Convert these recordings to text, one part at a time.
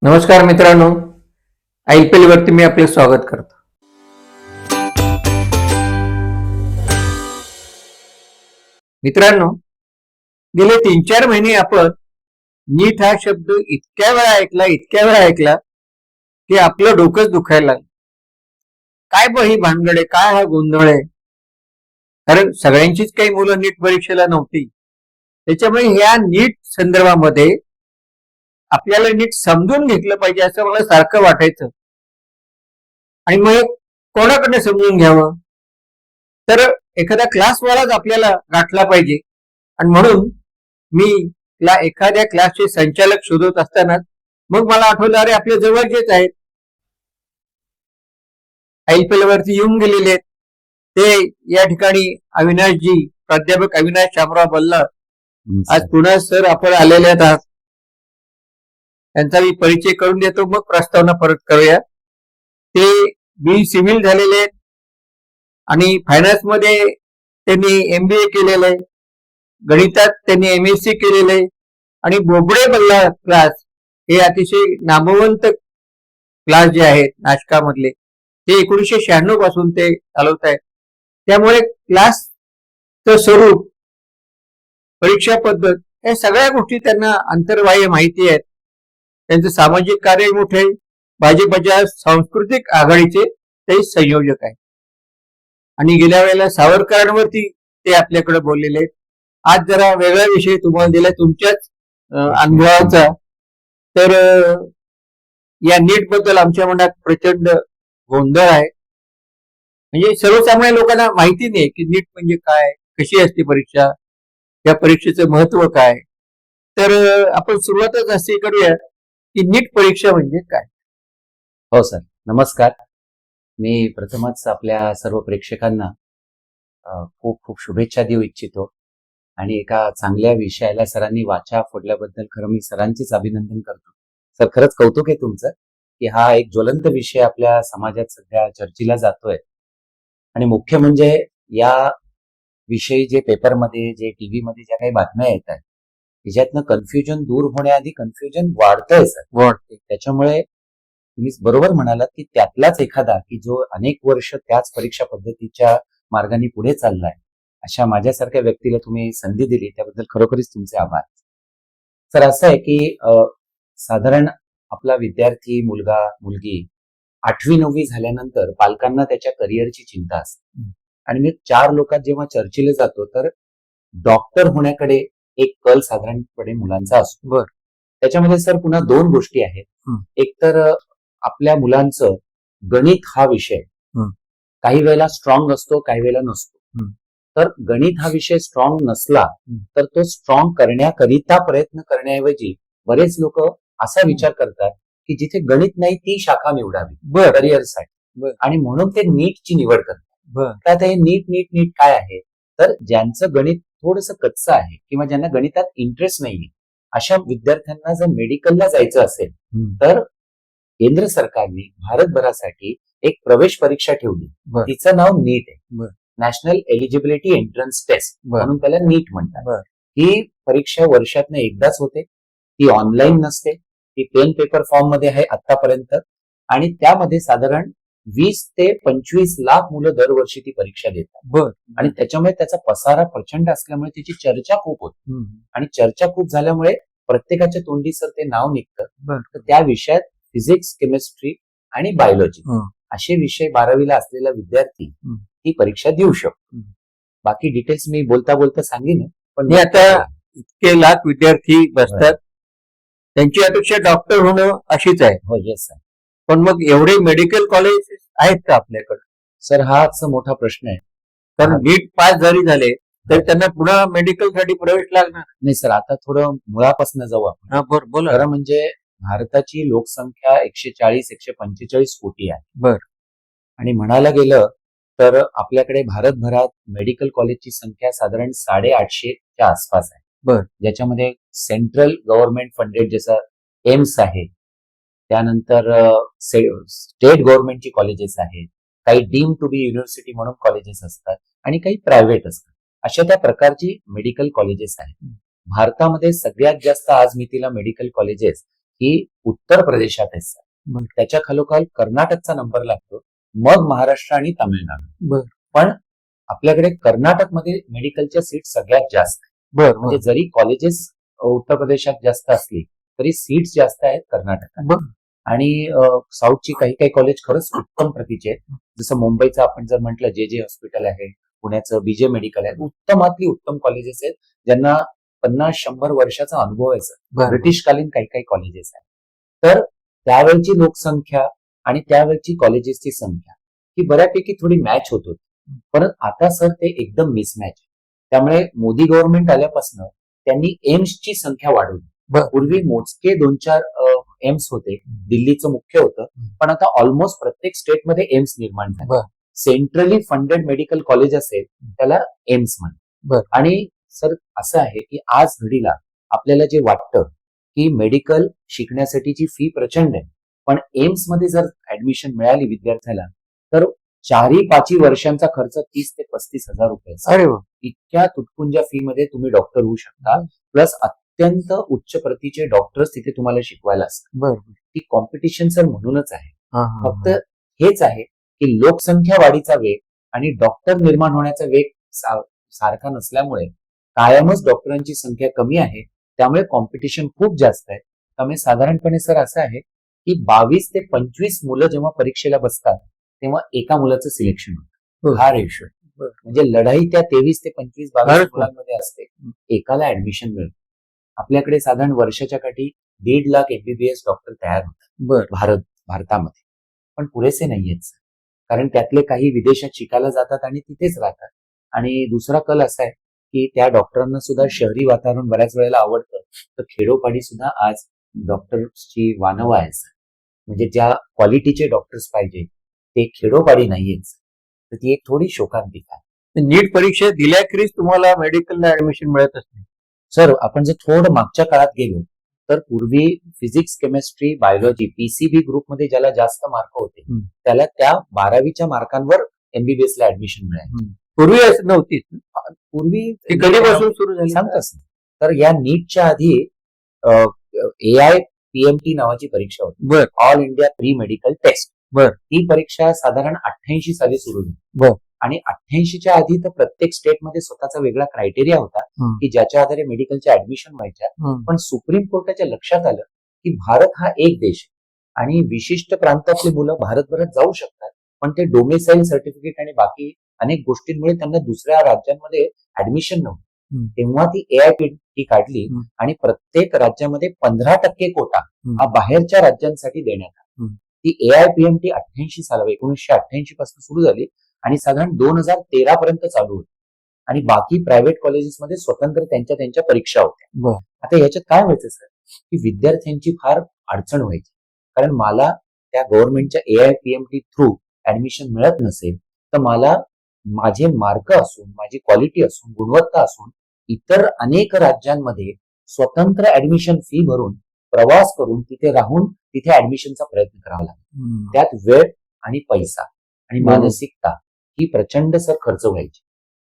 नमस्कार मित्रांनो, IPL वरती मी आपले स्वागत करतो. मित्रांनो, गेले 3-4 महिने आपण नीट हा शब्द इतक्या वेळा ऐकला की आपलं डोकंच दुखायला लागलं. काय ही भानगड आहे, काय हा गोंधळ आहे? कारण सगळ्यांचीच काही मुलं नीट परीक्षेला नव्हती. त्याच्यामुळे ह्या नीट संदर्भामध्ये आपल्याला नीट समजून घेतलं पाहिजे असं मला सारखं वाटायचं. आणि मग कोणाकडनं समजून घ्यावं? तर एखादा क्लासवालाच आपल्याला गाठला पाहिजे. आणि म्हणून मी एखाद्या क्लासचे संचालक शोधत असताना मग मला आठवलं, अरे आपल्या जवळचेच आहेत, IPL वरती येऊन गेलेले आहेत ते. या ठिकाणी प्राध्यापक अविनाश शामराव बल्लाळ आज पुन्हा सर आपण आलेले आहात. त्यांचा मी परिचय करून देतो, मग प्रस्तावना परत करूया. ते बी सिव्हिल झालेले आहेत आणि फायनान्स मध्ये त्यांनी MBA केलेलं आहे, गणितात त्यांनी MSc केलेलं आहे आणि बोबडे बल्लाळ क्लास हे अतिशय नामवंत क्लास जे आहेत नाशकामधले, ते 1996 पासून ते चालवत आहेत. त्यामुळे क्लासचं स्वरूप, परीक्षा पद्धत, या सगळ्या गोष्टी त्यांना अंतर्बाह्य माहिती आहेत. त्यांचं सामाजिक कार्य मोठे, भाजपच्या सांस्कृतिक आघाडीचे ते संयोजक आहेत आणि गेल्या वेळेला सावरकरांवरती ते आपल्याकडे बोललेले आहेत. आज जरा वेगळा विषय तुम्हाला दिला तुमच्याच अनुभवाचा. तर या नीट बद्दल आमच्या मनात प्रचंड गोंधळ आहे. म्हणजे सर्वसामान्य लोकांना माहिती नाही की नीट म्हणजे काय, कशी असते परीक्षा, या परीक्षेचं महत्व काय. तर आपण सुरुवातच अशी करूया की नीट परीक्षा म्हणजे काय. हो सर, नमस्कार. मी प्रथमच आपल्या सर्व प्रेक्षकांना खूप खूप शुभेच्छा देऊ इच्छितो आणि एका चांगल्या विषयाला सरांनी वाचा फोडल्याबद्दल खरं मी सरांचीच अभिनंदन करतो. सर, खरंच कौतुक आहे तुमचं की हा एक ज्वलंत विषय आपल्या समाजात सध्या चर्चेला जातोय. आणि मुख्य म्हणजे या विषयी जे पेपरमध्ये, जे टीव्ही मध्ये ज्या काही बातम्या येत आहेत त्याच्यातनं कन्फ्युजन दूर होण्याआधी कन्फ्युजन वाढतंय सर. त्याच्यामुळे तुम्ही बरोबर म्हणालात की त्यातलाच एखादा की जो अनेक वर्ष त्याच परीक्षा पद्धतीच्या मार्गाने पुढे चाललाय, अशा माझ्यासारख्या व्यक्तीला तुम्ही संधी दिली त्याबद्दल खरोखरीच तुमचे आभार. सर, असं आहे की साधारण आपला विद्यार्थी, मुलगा मुलगी 8वी-9वी झाल्यानंतर पालकांना त्याच्या करिअरची चिंता असते. आणि मी 4 लोकात जेव्हा चर्चेला जातो तर डॉक्टर होण्याकडे एक कल साधारणपणे मुलांचा असतो. त्याच्यामध्ये सर पुन्हा 2 गोष्टी आहेत. एक तर आपल्या मुलांचं गणित हा विषय काही वेळेला स्ट्रॉंग असतो, काही वेळेला नसतो. तर गणित हा विषय स्ट्रॉंग नसला तर तो स्ट्रॉंग करण्याकरिता प्रयत्न करण्याऐवजी बरेच लोक असा विचार करतात की जिथे गणित नाही ती शाखा निवडावी करिअरसाठी, आणि म्हणून ते नीटची निवड करतात. तर आता हे नीट काय आहे, तर ज्यांचं गणित थोडंसं कच्चं आहे किंवा ज्यांना गणितात इंटरेस्ट नाहीये अशा विद्यार्थ्यांना जर मेडिकलला जायचं असेल तर केंद्र सरकारने भारतभरासाठी एक प्रवेश परीक्षा ठेवली. तिचं नाव नीट आहे, नॅशनल एलिजिबिलिटी एंट्रन्स टेस्ट म्हणून त्याला नीट म्हणतात. ही परीक्षा वर्षातनं एकदाच होते, ती ऑनलाईन नसते, ती पेन पेपर फॉर्म मध्ये आहे आतापर्यंत. आणि त्यामध्ये साधारण 20 ते 25 लाख मुलं दरवर्षी ती परीक्षा देतात. आणि त्याच्यामुळे त्याचा पसारा प्रचंड असल्यामुळे त्याची चर्चा खूप होती. आणि चर्चा खूप झाल्यामुळे प्रत्येकाच्या तोंडी सर ते नाव निघतं. तर त्या विषयात फिजिक्स, केमिस्ट्री आणि बायोलॉजी असे विषय 12वीला असलेला विद्यार्थी ही परीक्षा देऊ शकतो. बाकी डिटेल्स मी बोलता बोलता सांगेन. पण मी आता इतके लाख विद्यार्थी बसतात, त्यांची अपेक्षा डॉक्टर होणं अशीच आहे. हो, येस सर. पण मग एवढे मेडिकल कॉलेज आहेत का आपल्याकडे? सर, हाच मोठा प्रश्न आहे. कारण नीट पास जरी झाले तर त्यांना पुन्हा मेडिकल साठी प्रवेश लागणार नाही सर. आता थोडं मुळापासून जाऊ आपण. बोला. खरं म्हणजे भारताची लोकसंख्या 140-145 कोटी आहे. आणि म्हणायला गेलं तर आपल्याकडे भारतभरात मेडिकल कॉलेजची संख्या साधारण 850च्या आसपास आहे. ज्याच्यामध्ये सेंट्रल गव्हर्नमेंट फंडेड जसं एम्स आहे, त्यानंतर स्टेट गव्हर्नमेंटची कॉलेजेस आहेत, काही डीम टू बी युनिव्हर्सिटी म्हणून कॉलेजेस असतात आणि काही प्रायव्हेट असतात. अशा त्या प्रकारची मेडिकल कॉलेजेस आहेत. भारतामध्ये सगळ्यात जास्त आज मितीला मेडिकल कॉलेजेस ही उत्तर प्रदेशात आहे सर. बरं. त्याच्या खालोखाल कर्नाटकचा नंबर लागतो, मग महाराष्ट्र आणि तामिळनाडू. बरं. पण आपल्याकडे कर्नाटकमध्ये मेडिकलच्या सीट सगळ्यात जास्त आहे. बरं. म्हणजे जरी कॉलेजेस उत्तर प्रदेशात जास्त असली तरी सीट्स जास्त आहेत कर्नाटकात. बरं. आणि साऊथची काही काही कॉलेज खरंच उत्तम प्रतीचे आहेत. जसं मुंबईचं आपण जर म्हटलं जे हॉस्पिटल आहे, पुण्याचं बीजे मेडिकल आहे, उत्तमातली उत्तम कॉलेजेस आहेत ज्यांना 50-100 वर्षाचा अनुभव आहे सर. बरं. ब्रिटिशकालीन काही काही कॉलेजेस आहेत. तर त्यावेळची लोकसंख्या आणि त्यावेळची कॉलेजेसची संख्या ही बऱ्यापैकी थोडी मॅच होत होती. पण आता सर ते एकदम मिसमॅच आहे. त्यामुळे मोदी गव्हर्नमेंट आल्यापासून त्यांनी एम्सची संख्या वाढवली. बरं. पूर्वी मोजके 2-4 एम्स होते, दिल्लीचं मुख्य होतं, पण आता ऑलमोस्ट प्रत्येक स्टेटमध्ये एम्स निर्माण झाले. बरं. सेंट्रली फंडेड मेडिकल कॉलेज असेल त्याला एम्स म्हणतात. बरं. आणि सर असं आहे की आज घडीला आपल्याला जे वाटतं की मेडिकल शिकण्यासाठीची फी प्रचंड आहे, पण एम्स मध्ये जर ऍडमिशन मिळाली विद्यार्थ्याला तर 4-5 वर्षांचा खर्च 30 ते 35 हजार रुपये असतो. अरे वा. इतक्या तुटपुंज्या फी मध्ये तुम्ही डॉक्टर होऊ शकता. प्लस अत्यंत उच्च प्रतीचे डॉक्टर्स तिथे तुम्हाला शिकवायला असतात. बरं. ती कॉम्पिटिशन सर म्हणूनच आहे. हा, हा, फक्त हेच आहे की लोकसंख्या वाढीचा वेग आणि डॉक्टर निर्माण होण्याचा वेग सारखा नसल्यामुळे कायमच डॉक्टरांची संख्या कमी आहे. त्यामुळे कॉम्पिटिशन खूप जास्त आहे. त्यामुळे साधारणपणे सर असं आहे की 22 ते 25 मुलं जेव्हा परीक्षेला बसतात तेव्हा एका मुलाचं सिलेक्शन होतं. हा रेशो बरं. म्हणजे लढाई त्या 23 ते 25-22 बरं. मुलांमध्ये असते. एकाला ऍडमिशन मिळतं. आपल्याकडे साधारण वर्षाच्या काठी 1.5 लाख एमबीबीएस डॉक्टर तयार होतात बरं. भारतामध्ये. पण पुरेसे नाहीयेत सर. कारण त्यातले काही विदेशात शिकायला जातात आणि तिथेच राहतात. आणि दुसरा कल असा आहे की त्या डॉक्टरांना सुद्धा शहरी वातावरण बऱ्याच वेळेला आवडतं, तर खेडोपाडी सुद्धा आज डॉक्टर्सची वानवा आहे सर. म्हणजे ज्या क्वालिटीचे डॉक्टर्स पाहिजे ते खेडोपाडी नाहीयेत. तर ती एक थोडी शोकांतिका आहे. नीट परीक्षा दिल्याखेरीज तुम्हाला मेडिकलला ऍडमिशन मिळतच नाही. सर आपण जर थोडं मागच्या काळात गेलो तर पूर्वी फिजिक्स, केमिस्ट्री, बायोलॉजी पीसीबी ग्रुपमध्ये ज्याला जास्त मार्क होते त्याला त्या 12वीच्या मार्कांवर एमबीबीएस ला ऍडमिशन मिळालं. पूर्वी असं नव्हती. पूर्वी ती कधीपासून सुरू झाली सांगताच नाही. तर या नीटच्या आधी एआय पीएमटी नावाची परीक्षा होती. बरं. All India pre medical test. बरं. ती परीक्षा साधारण 88 साली सुरू झाली. बरं. आणि 88च्या आधी तर प्रत्येक स्टेटमध्ये स्वतःचा वेगळा क्रायटेरिया होता की ज्याच्या आधारे मेडिकलच्या ऍडमिशन व्हायच्या. पण सुप्रीम कोर्टाच्या लक्षात आलं की भारत हा एक देश आहे आणि विशिष्ट प्रांतातली मुलं भारतभरात जाऊ शकतात, पण ते डोमेसाईल सर्टिफिकेट आणि बाकी अनेक गोष्टींमुळे त्यांना दुसऱ्या राज्यांमध्ये ऍडमिशन नव्हतं. तेव्हा ती एआयपीटी काढली आणि प्रत्येक राज्यामध्ये 15% कोटा हा बाहेरच्या राज्यांसाठी देण्यात आला. ती एआयपीएमटी 88 साली 1988 पासून सुरू झाली आणि साधारण 2013 पर्यंत चालू होती. आणि बाकी प्रायव्हेट कॉलेजेसमध्ये स्वतंत्र त्यांच्या परीक्षा होत्या. आता याच्यात काय व्हायचं सर की विद्यार्थ्यांची फार अडचण व्हायची. कारण मला त्या गव्हर्नमेंटच्या एआयपीएमटी थ्रू ऍडमिशन मिळत नसेल तर मला माझे मार्क असून, माझी क्वालिटी असून, गुणवत्ता असून इतर अनेक राज्यांमध्ये स्वतंत्र ऍडमिशन फी भरून प्रवास करून तिथे राहून तिथे ऍडमिशनचा प्रयत्न करावा लागला. त्यात वेळ आणि पैसा आणि मानसिकता ही प्रचंड सर खर्च व्हायची.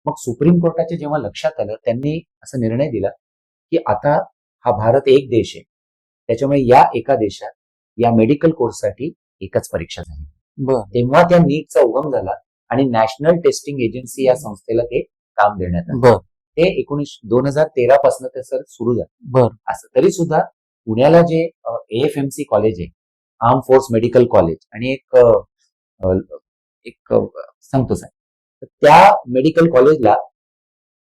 मग सुप्रीम कोर्टाच्या जेव्हा लक्षात आलं त्यांनी असा निर्णय दिला की आता हा भारत एक देश आहे, त्याच्यामुळे या एका देशात या मेडिकल कोर्ससाठी एकच परीक्षा झाली. तेव्हा त्या नीटचा उगम झाला आणि नॅशनल टेस्टिंग एजन्सी या संस्थेला ते काम देण्यात आलं. ते 2013 पासून ते सर सुरू झालं. असं तरी सुद्धा पुण्याला जे एएफएमसी कॉलेज आहे, आर्म फोर्स मेडिकल कॉलेज, आणि एक सांगतो सर, त्या मेडिकल कॉलेजला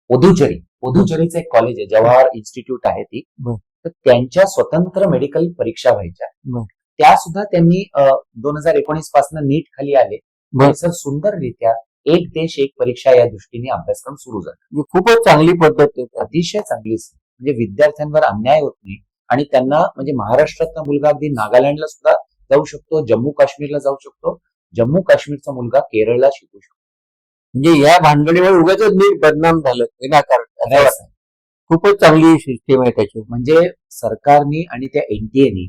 पुदुचेरीचं एक कॉलेज आहे, जवाहर इन्स्टिट्यूट आहे ती. तर त्यांच्या स्वतंत्र मेडिकल परीक्षा व्हायच्या. त्या सुद्धा त्यांनी 2019 पासून नीट खाली आले. सर सुंदररित्या एक देश एक परीक्षा या दृष्टीने अभ्यासक्रम सुरू झाला. खूपच चांगली पद्धत आहे. अतिशय चांगली. म्हणजे विद्यार्थ्यांवर अन्याय होत नाही आणि त्यांना म्हणजे महाराष्ट्रातला मुलगा अगदी नागालँडला सुद्धा जाऊ शकतो, जम्मू काश्मीरला जाऊ शकतो, जम्मू काश्मीरचा मुलगा केरळला शिकू शकतो. म्हणजे या भानगडीवर उगाच नीट बदनाम झालं विनाकारण. खूपच चांगली सिस्टीम आहे त्याची. म्हणजे सरकारने आणि त्या एनटीएने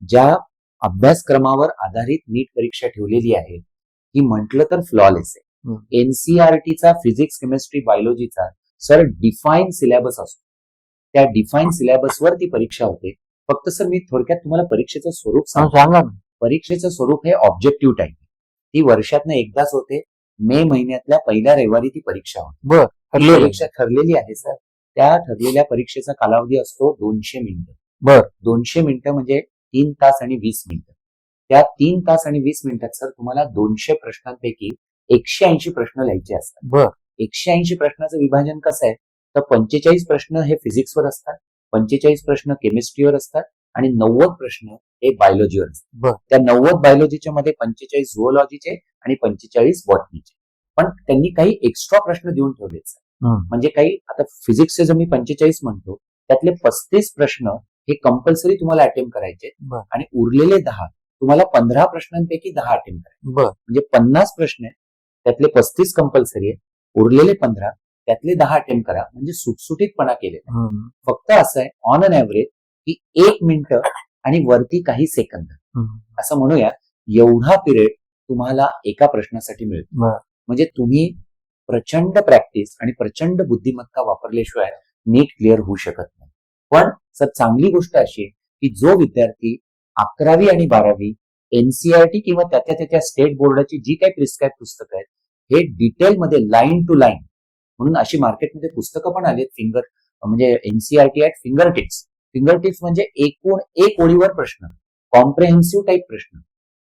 ज्या अभ्यासक्रमावर आधारित नीट परीक्षा ठेवलेली आहे ती म्हटलं तर फ्लॉलेस आहे. एनसीआरटीचा फिजिक्स, केमिस्ट्री, बायोलॉजीचा सर डिफाईन सिलेबस असतो. त्या डिफाईन सिलेबसवर ती परीक्षा होते फक्त सर मी थोडक्यात तुम्हाला परीक्षेचं स्वरूप हा, सांगतो. सांगा ना. परीक्षेचं स्वरूप हे ऑब्जेक्टिव्ह टाईप. ती वर्षातनं एकदाच होते. मे महिन्यातल्या पहिल्या रविवारी ती परीक्षा होते. ती ठरलेलं आहे. परीक्षा ठरलेली आहे सर. त्या ठरलेल्या परीक्षेचा कालावधी असतो 200 मिनिटं. बर. 200 मिनिटं म्हणजे 3 तास आणि 20 मिनिटं. त्या 3 तास आणि 20 मिनिटात सर तुम्हाला 200 प्रश्नांपैकी 180 प्रश्न लिहायचे असतात. बर. 180 प्रश्नाचं विभाजन कसं आहे, तर 45 प्रश्न हे फिजिक्सवर असतात, 45 प्रश्न केमिस्ट्रीवर असतात आणि 90 प्रश्न हे बायोलॉजीवर असतात. बर. त्या 90 बायोलॉजीच्या मध्ये 45 झुओलॉजीचे आणि 45 बॉटनीचे. पण त्यांनी काही एक्स्ट्रा प्रश्न देऊन ठेवले सर. म्हणजे काही आता फिजिक्सचे जर मी 45 म्हणतो, त्यातले 35 प्रश्न हे कंपल्सरी तुम्हाला अटेम्प्ट करायचे बर. आणि उरलेले 10 तुम्हाला 15 प्रश्नांपैकी 10 अटेम्प्ट करायचे. बर. म्हणजे 50 प्रश्न आहे, त्यातले 35 कंपल्सरी आहे, उरलेले 15 त्यातले 10 अटेम्प्ट करा. म्हणजे सुटसुटीतपणा केलेला. फक्त असं आहे ऑन अन ऍव्हरेज की 1 मिनिट आणि वरती काही सेकंद असं म्हणूया, एवढा पिरियड तुम्हाला एका प्रश्नासाठी मिळतो. बर. म्हणजे तुम्ही प्रचंड प्रॅक्टिस आणि प्रचंड बुद्धिमत्ता वापरल्याशिवाय नीट क्लिअर होऊ शकत नाही. पण सर चांगली गोष्ट अशी आहे की जो विद्यार्थी 11वी आणि 12वी एनसीईआरटी किंवा त्याच्या स्टेट बोर्डाची जी काही प्रिस्क्राईब पुस्तकं आहेत, हे डिटेलमध्ये लाईन टू लाईन म्हणून अशी मार्केटमध्ये पुस्तकं पण आली आहेत. म्हणजे एनसीईआरटी ऍट फिंगर टिप्स म्हणजे एकूण एक ओळीवर प्रश्न, कॉम्प्रेहेन्सिव्ह टाईप प्रश्न.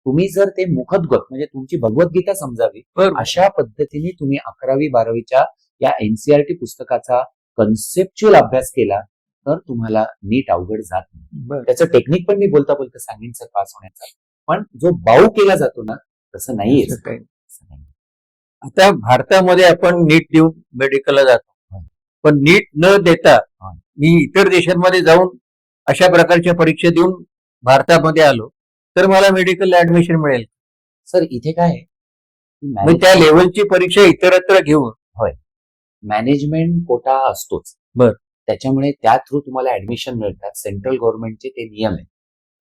तुम्ही जर ते मुखदगत म्हणजे तुमची भगवद्गीता समजावी अशा पद्धतीने तुम्ही 11वी 12वीच्या या एनसीईआरटी पुस्तकाचा कन्सेप्च्युअल अभ्यास केला तर तुम्हाला नीट अवघड जात नाही. त्याचं टेक्निक पण मी बोलता बोलता सांगेन सर पास होण्याचा. पण जो बाऊ केला जातो ना तसं नाहीये. आता भारतामध्ये आपण नीट देऊन मेडिकलला जातो, पण नीट न देता मी इतर देशांमध्ये जाऊन अशा प्रकारच्या परीक्षा देऊन भारतामध्ये आलो तर मला मेडिकलला ऍडमिशन मिळेल. सर इथे काय आहे, म्हणजे त्या लेवलची परीक्षा इतरत्र घेऊन मॅनेजमेंट कोटा असतोच. बर. त्याच्यामुळे त्या थ्रू तुम्हाला ऍडमिशन मिळतात. सेंट्रल गव्हर्नमेंटचे ते नियम आहेत.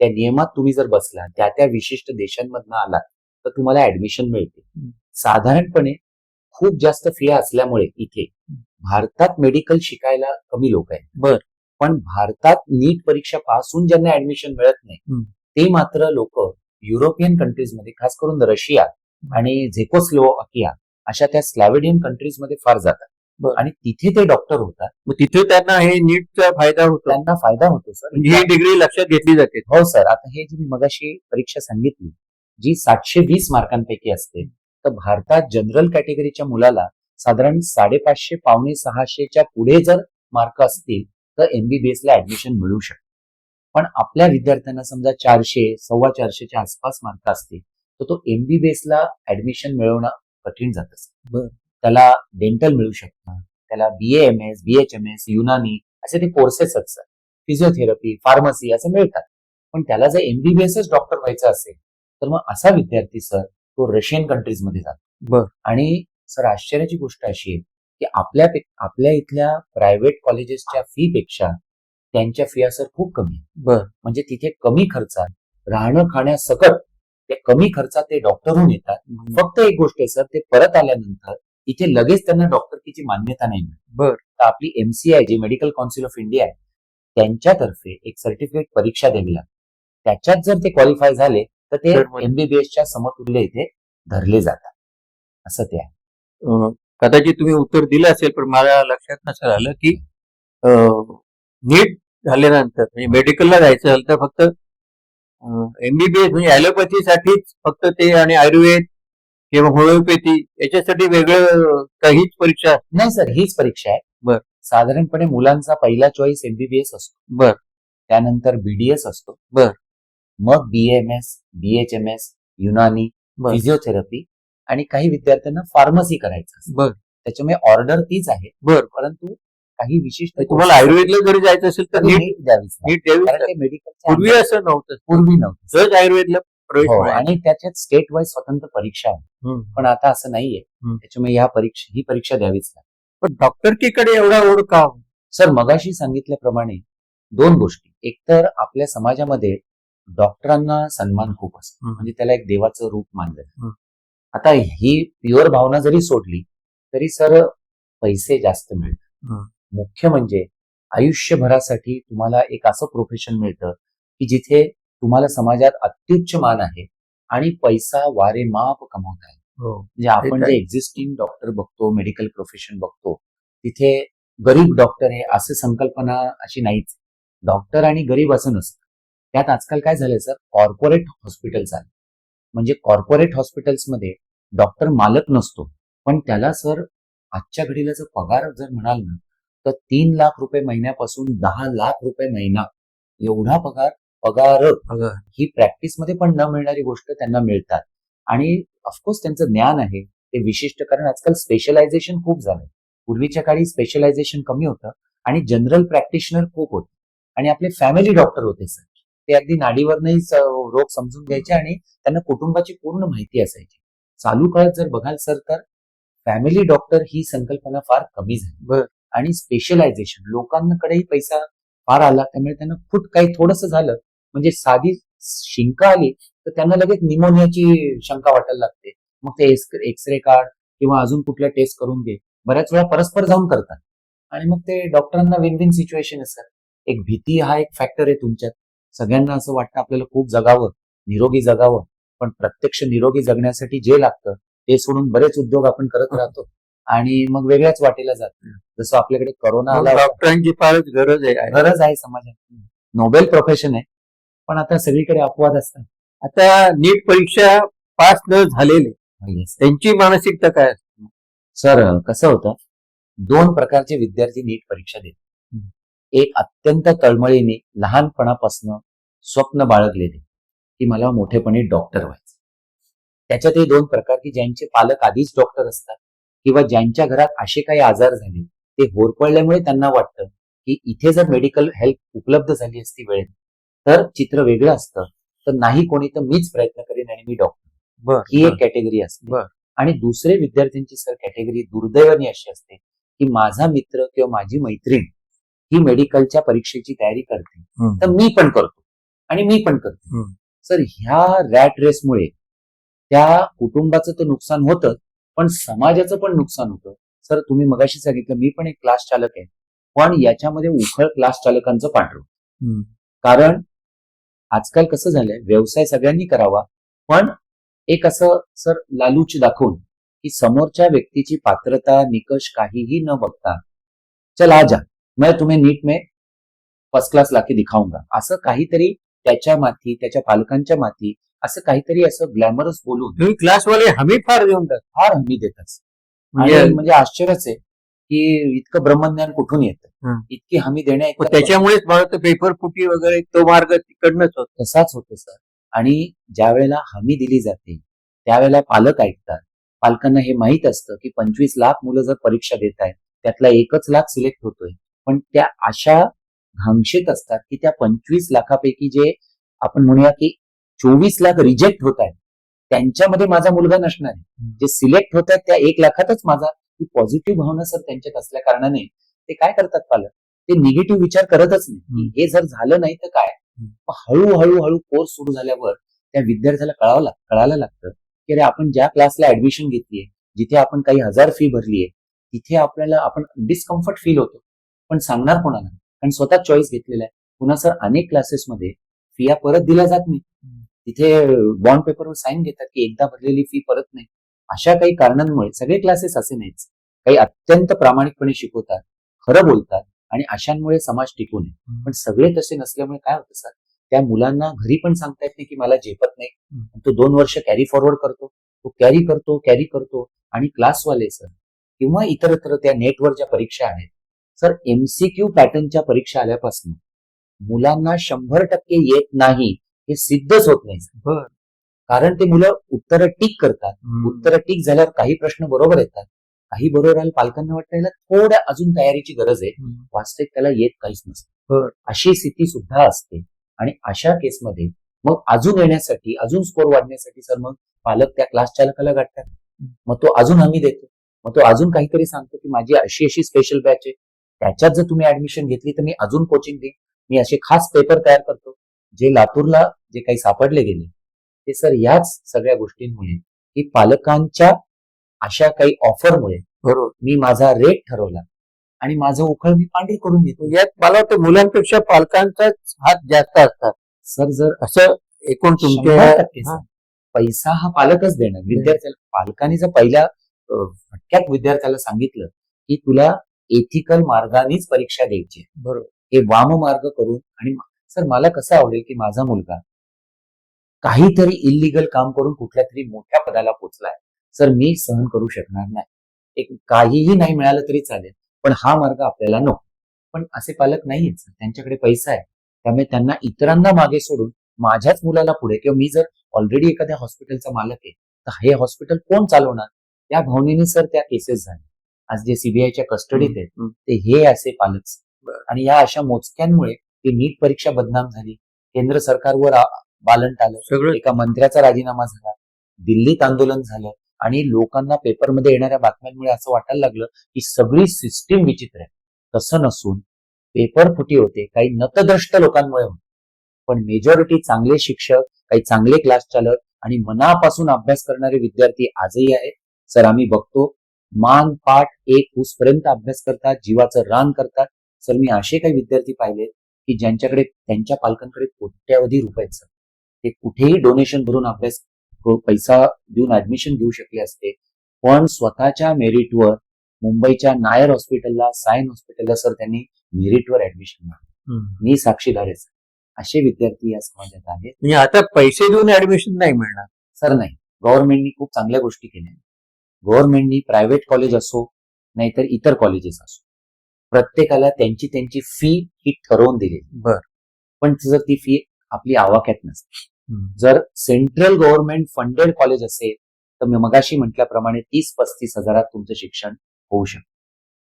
त्या नियमात तुम्ही जर बसला, त्या विशिष्ट देशांमधनं आला तर तुम्हाला ऍडमिशन मिळते. साधारणपणे खूप जास्त फी असल्यामुळे इथे भारतात मेडिकल शिकायला कमी लोक आहेत. बर. पण भारतात नीट परीक्षा पास होऊन ज्यांना ऍडमिशन मिळत नाही ते मात्र लोक युरोपियन कंट्रीजमध्ये, खास करून रशिया आणि झेकोस्लोवाकिया अशा त्या स्लॅव्हेडियन कंट्रीजमध्ये फार जातात आणि तिथे ते डॉक्टर होतात. मग तिथे त्यांना हे नीटचा फायदा होतो. त्यांना फायदा होतो सर. ही डिग्री लक्षात घेतली जाते. हो सर. आता हे जी मी मगाशी परीक्षा सांगितली जी 720 मार्कांपैकी असते, तर भारतात जनरल कॅटेगरीच्या मुलाला साधारण 550 पावणे 600च्या पुढे जर मार्क असतील तर एमबीबीएस ला ऍडमिशन मिळू शकते. पण आपल्या विद्यार्थ्यांना समजा 400 450च्या आसपास मार्क असतील तर तो एमबीबीएस ला ऍडमिशन मिळवणं कठीण जात असतं. त्याला डेंटल मिळू शकतं, त्याला BAMS, BHMS, युनानी असे ते कोर्सेस असतात, फिजिओथेरपी, फार्मसी असं मिळतात. पण त्याला जर एमबीबीएसच डॉक्टर व्हायचं असेल तर मग असा विद्यार्थी सर तो रशियन कंट्रीजमध्ये जातो. आणि सर आश्चर्याची गोष्ट अशी आहे की आपल्या इथल्या प्रायव्हेट कॉलेजेसच्या फी पेक्षा त्यांच्या फिया सर खूप कमी आहे. म्हणजे तिथे कमी खर्चात राहणं खाण्यासकट ते कमी खर्चात ते डॉक्टर होऊन येतात. फक्त एक गोष्ट आहे सर, ते परत आल्यानंतर इथे लगेच त्यांना डॉक्टरकीची मान्यता नाही मिळत. तर आपली MCI जी मेडिकल काउन्सिल ऑफ इंडिया आहे त्यांच्यातर्फे एक सर्टिफिकेट परीक्षा द्यावी लागते. त्याच्यात जर ते क्वालिफाय झाले तर ते एमबीबीएसच्या समतुल्य इथे धरले जातात. असं ते आहे. कदाचित तुम्ही उत्तर दिलं असेल पण मला लक्षात नसेल आलं की नीट झाल्यानंतर म्हणजे मेडिकलला जायचं झालं तर फक्त एमबीबीएस म्हणजे ॲलोपॅथीसाठीच फक्त ते आणि आयुर्वेद किंवा होमिओपॅथी याच्यासाठी वेगळं काहीच परीक्षा नाही सर, हीच परीक्षा आहे. बर. साधारणपणे मुलांचा पहिला चॉईस एमबीबीएस असतो. बर. त्यानंतर BDS असतो. बर. मग BAMS, BHMS, युनानी, फिजिओथेरपी आणि काही विद्यार्थ्यांना फार्मसी करायचं असतं. बर. त्याच्यामुळे ऑर्डर तीच आहे. परंतु काही विशिष्ट तुम्हाला आयुर्वेदला जरी जायचं असेल तर नीट द्यावी. मेडिकल पूर्वी असं नव्हतं. पूर्वी नव्हतं. सहज आयुर्वेदला प्रवेश आणि त्याच्यात स्टेट वाईज स्वतंत्र परीक्षा आहे. पण आता असं नाहीये. त्याच्यामुळे ही परीक्षा द्यावीच लागते. पण डॉक्टरकीकडे एवढा ओढ का? सर मगाशी सांगितल्याप्रमाणे दोन गोष्टी. एक तर आपल्या समाजामध्ये डॉक्टरांना सन्मान खूप असतो, म्हणजे त्याला एक देवाचं रूप मानलं. आता ही प्युअर भावना जरी सोडली तरी सर पैसे जास्त मिळतात. मुख्य म्हणजे आयुष्यभरासाठी तुम्हाला एक असं प्रोफेशन मिळतं की जिथे तुम्हाला समाजात अत्युच्च मान आहे आणि पैसा वारे माप कमवत आहे. हो. म्हणजे आपण ठीक जे आहे. एक्झिस्टिंग डॉक्टर बघतो, मेडिकल प्रोफेशन बघतो, तिथे गरीब डॉक्टर आहे असं संकल्पना अशी नाहीच. डॉक्टर आणि गरीब असं नसतं. त्यात आजकाल काय झालंय सर, कॉर्पोरेट हॉस्पिटल्स आले. म्हणजे कॉर्पोरेट हॉस्पिटल्समध्ये डॉक्टर मालक नसतो, पण त्याला सर आजच्या घडीला जर पगार जर म्हणाल ना, तर 3 लाख रुपये महिन्यापासून 10 लाख रुपये महिना एवढा पगार पगार बघा. ही प्रॅक्टिसमध्ये पण न मिळणारी गोष्ट त्यांना मिळतात. आणि ऑफकोर्स त्यांचं ज्ञान आहे ते विशिष्ट, कारण आजकाल स्पेशलायझेशन खूप झालंय. पूर्वीच्या काळी स्पेशलायझेशन कमी होतं आणि जनरल प्रॅक्टिशनर खूप होते आणि आपले फॅमिली डॉक्टर होते सर. ते अगदी नाडीवरनही रोग समजून घ्यायचे आणि त्यांना कुटुंबाची पूर्ण माहिती असायची. चालू काळात जर बघाल सर, तर फॅमिली डॉक्टर ही संकल्पना फार कमी झाली. बर. आणि स्पेशलायझेशन लोकांकडेही पैसा फार आला, त्यामुळे त्यांना फुट काही थोडंसं झालं म्हणजे साधी शिंका आली तर त्यांना लगेच निमोनियाची शंका वाटायला लागते. मग ते एक्सरे काढ किंवा अजून कुठल्या टेस्ट करून घे, बऱ्याच वेळा परस्पर जाऊन करतात. आणि मग ते डॉक्टरांना विन विन सिच्युएशन आहे सर. एक भीती हा एक फॅक्टर आहे तुमच्यात. सगळ्यांना असं वाटतं आपल्याला खूप जगावं, निरोगी जगावं, पण प्रत्यक्ष निरोगी जगण्यासाठी जे लागतं ते सोडून बरेच उद्योग आपण करत राहतो आणि मग वेगळ्याच वाटेला जातो. जसं आपल्याकडे कोरोना मग आला होता. डॉक्टरांची फारच गरज आहे. गरज आहे समाजात. नोबेल प्रोफेशन आहे, पण आता सगळीकडे अपवाद असतात. आता नीट परीक्षा पास न झालेले त्यांची मानसिकता काय असते? सर कसं होतं, 2 प्रकारचे विद्यार्थी नीट परीक्षा देतात. एक अत्यंत तळमळीने लहानपणापासून स्वप्न बाळगलेले की मला मोठेपणी डॉक्टर व्हायचं. त्याच्यात हे 2 प्रकार की ज्यांचे पालक आधीच डॉक्टर असतात किंवा ज्यांच्या घरात असे काही आजार झाले ते होरपळल्यामुळे त्यांना वाटतं की इथे जर मेडिकल हेल्प उपलब्ध झाली असती वेळेत तर चित्र वेगळं असतं. तर नाही कोणी तर मीच प्रयत्न करेन आणि मी डॉक्टर. बर. ही एक कॅटेगरी असते. बर. आणि दुसरे विद्यार्थ्यांची सर कॅटेगरी दुर्दैवाने अशी असते की माझा मित्र किंवा माझी मैत्रीण ही मेडिकलच्या परीक्षेची तयारी करते, तर मी पण करतो आणि मी पण करतो. सर ह्या रॅट रेसमुळे त्या कुटुंबाचं तर नुकसान होतं, पण समाजाचं पण नुकसान होतं. सर तुम्ही मगाशी सांगितलं मी पण एक क्लास चालक आहे, पण याच्यामध्ये उखळ क्लास चालकांचं पांढरं. कारण आजकाल कसं झालंय, व्यवसाय सगळ्यांनी करावा, पण एक असं सर लालूच दाखवून की समोरच्या व्यक्तीची पात्रता निकष काहीही न बघता चल आ जा मैं तुम्हें नीट में फर्स्ट क्लास लाके दिखाऊंगा, असं काहीतरी त्याच्या माथी त्याच्या पालकांच्या माथी असं काहीतरी असं ग्लॅमरस बोलून तुम्ही क्लासवाले हमी फार देऊन टाक. फार हमी देतात. म्हणजे आणि म्हणजे आश्चर्यच आहे की इतकं ब्रह्मज्ञान कुठून येतं, इतकी हमी देण्या मग त्याच्यामुळेच मला तर पेपर फुटी वगैरे तो मार्ग तिकडनंच होतो. तसाच होतो सर. आणि ज्या वेळेला हमी दिली जाते त्यावेळेला पालक ऐकतात. पालकांना हे माहित असतं की 25 लाख मुलं जर परीक्षा देत आहेत त्यातला 1च लाख सिलेक्ट होतोय, पण त्या अशा घांगशीत असतात की त्या 25 लाखापैकी जे आपण म्हणूया की 24 लाख रिजेक्ट होत आहेत त्यांच्यामध्ये माझा मुलगा नसणार आहे. जे सिलेक्ट होत आहेत त्या 1 लाखातच माझा, ही पॉझिटिव्ह भावना सर त्यांच्यात असल्या कारणाने ते काय करतात पालक, ते निगेटिव्ह विचार करतच नाही. हे जर झालं नाही तर काय. हळूहळू कोर्स सुरू झाल्यावर त्या विद्यार्थ्याला कळायला लागतं की अरे आपण ज्या क्लासला ऍडमिशन घेतलीये, जिथे आपण काही हजार फी भरलीये, तिथे आपल्याला आपण डिस्कम्फर्ट फील होतो, पण सांगणार कोणाला, कारण स्वतः चॉईस घेतलेला आहे. पुन्हा सर अनेक क्लासेसमध्ये फिया परत दिल्या जात नाही. तिथे बॉन्ड पेपरवर साईन घेतात की एकदा भरलेली फी परत नाही. अशा काही कारणांमुळे सगळे क्लासेस असे नाहीच, काही अत्यंत प्रामाणिकपणे शिकवतात, खरं बोलतात आणि अशांमुळे समाज टिकून आहे. पण सगळे तसे नसल्यामुळे काय होतं सर, त्या मुलांना घरी पण सांगता येत नाही की मला झेपत नाही. तो 2 वर्ष कॅरी फॉरवर्ड करतो, तो कॅरी करतो आणि क्लासवाले सर किंवा इतरत्र त्या नेटवर ज्या परीक्षा आहेत सर, एमसीक्यू पॅटर्नच्या परीक्षा आल्यापासून मुलांना 100% येत नाही हे सिद्धच होत नाही. कारण ते मुलं उत्तरं टिक करतात. उत्तरं टिक झाल्यावर काही प्रश्न बरोबर येतात, काही बरोबर आले. पालकांना वाटतं याला थोड्या अजून तयारीची गरज आहे, वास्तविक त्याला येत काहीच नसतं. अशी स्थिती सुद्धा असते. आणि अशा केसमध्ये मग अजून येण्यासाठी, अजून स्कोर वाढण्यासाठी सर मग पालक त्या क्लास चालकाला गाठतात. मग तो अजून हमी देतो, मग तो अजून काहीतरी सांगतो की माझी अशी अशी स्पेशल बॅच आहे, त्याच्यात जर तुम्ही ऍडमिशन घेतली तर मी अजून कोचिंग देईन, मी असे खास पेपर तयार करतो. जे लातूरला जे काही सापडले गेले ते सर याच सगळ्या गोष्टींमुळे की पालकांच्या अशा काही ऑफरमुळे बरोबर मी माझा रेट ठरवला आणि माझं उखळ मी पांढरी करून घेतो. यात मला वाटतं मुलांपेक्षा पालकांचाच हात जास्त असतात. सर जर असं एकूण तुमच्या 100% सर. पैसा हा पालकच देणार विद्यार्थ्याला. पालकांनी जर पहिल्या फटक्यात विद्यार्थ्याला सांगितलं की तुला एथिकल मार्गानेच परीक्षा द्यायची आहे, बरोबर. हे वाम मार्ग करून. आणि सर मला कसं आवडेल की माझा मुलगा काहीतरी इलिगल काम करून कुठल्या तरी मोठ्या पदाला पोहोचलाय, सर मी सहन करू शकणार नाही. एक काहीही नाही मिळालं तरी चालेल, पण हा मार्ग आपल्याला नको. पण असे पालक नाहीयेत सर, त्यांच्याकडे पैसा आहे, त्यामुळे त्यांना इतरांना मागे सोडून माझ्याच मुलाला पुढे, किंवा मी जर ऑलरेडी एखाद्या हॉस्पिटलचा मालक आहे तर हे हॉस्पिटल कोण चालवणार, या भावनेने सर त्या केसेस झाल्या. आज जे सीबीआयच्या कस्टडीत आहेत ते हे असे पालक. आणि या अशा मोजक्यांमुळे ती नीट परीक्षा बदनाम झाली, केंद्र सरकारवर बालंट आलं, सगळं एका मंत्र्याचा राजीनामा झाला, दिल्लीत आंदोलन झालं, आणि लोकांना पेपरमध्ये येणाऱ्या बातम्यांमुळे असं वाटायला लागलं की सगळी सिस्टीम विचित्र आहे. तसं नसून पेपर फुटी होते काही नतद्रष्ट लोकांमुळे होते, पण मेजॉरिटी चांगले शिक्षक, काही चांगले क्लास चालक आणि मनापासून अभ्यास करणारे विद्यार्थी आजही आहेत. सर आम्ही बघतो मान पाठ एक हुसपर्यंत अभ्यास करतात, जीवाचं रान करतात. सर मी असे काही विद्यार्थी पाहिलेत की ज्यांच्याकडे त्यांच्या पालकांकडे कोट्यावधी रुपये आहेत सर, ते कुठेही डोनेशन भरून अभ्यास पैसा देऊन ऍडमिशन घेऊ शकले असते, पण स्वतःच्या मेरिटवर मुंबईच्या नायर हॉस्पिटलला, सायन हॉस्पिटलला सर त्यांनी मेरिटवर ऍडमिशन मागलं. मी साक्षीदार आहे सर. असे विद्यार्थी या समाजात आहेत. म्हणजे आता पैसे देऊन ऍडमिशन नाही मिळणार सर नाही, गव्हर्नमेंटनी खूप चांगल्या गोष्टी केल्या. गव्हर्नमेंटनी प्रायव्हेट कॉलेज असो नाहीतर इतर कॉलेजेस असो, प्रत्येकाला त्यांची त्यांची फी ही ठरवून दिली. बर. पण जर ती फी आपली आवाक्यात नसते, जर सेंट्रल गव्हर्नमेंट फंडेड कॉलेज असेल तर मी मगाशी म्हटल्याप्रमाणे 30-35 हजारात तुमचं शिक्षण होऊ शकतं.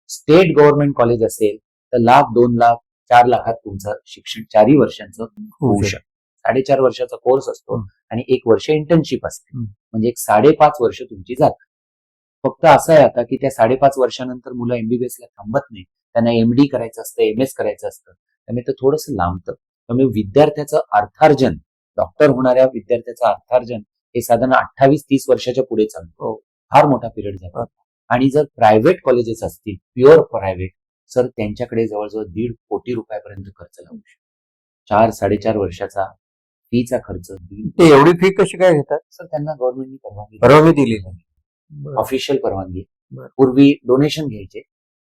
स्टेट गव्हर्नमेंट कॉलेज असेल तर 1,00,000, 2,00,000, 4 लाखात तुमचं शिक्षण 4 वर्षांचं होऊ शकतं. 4.5 वर्षाचा कोर्स असतो आणि 1 वर्ष इंटर्नशिप असते, म्हणजे एक 5.5 वर्ष तुमची जातात. फक्त असं आहे आता की त्या 5.5 वर्षानंतर मुलं MBBS ला थांबत नाही, त्यांना MD करायचं असतं, MS करायचं असतं, त्यामुळे ते थोडंसं लांबतं. त्यामुळे विद्यार्थ्याचं अर्थार्जन, डॉक्टर होणाऱ्या विद्यार्थ्याचं अर्थार्जन हे साधारण 28-30 वर्षाच्या पुढे चालतं. फार मोठा पिरियड जातो. आणि जर प्रायव्हेट कॉलेजेस असतील, प्युअर प्रायव्हेट, सर त्यांच्याकडे जवळजवळ 1.5 कोटी रुपयापर्यंत खर्च लागू शकतो. 4-4.5 वर्षाचा फीचा खर्च. ते एवढी फी कशी काय घेतात सर त्यांना गव्हर्नमेंटनी परवानगी दिली नाही, ऑफिशियल परवानगी. बरं. पूर्वी डोनेशन घ्यायचे,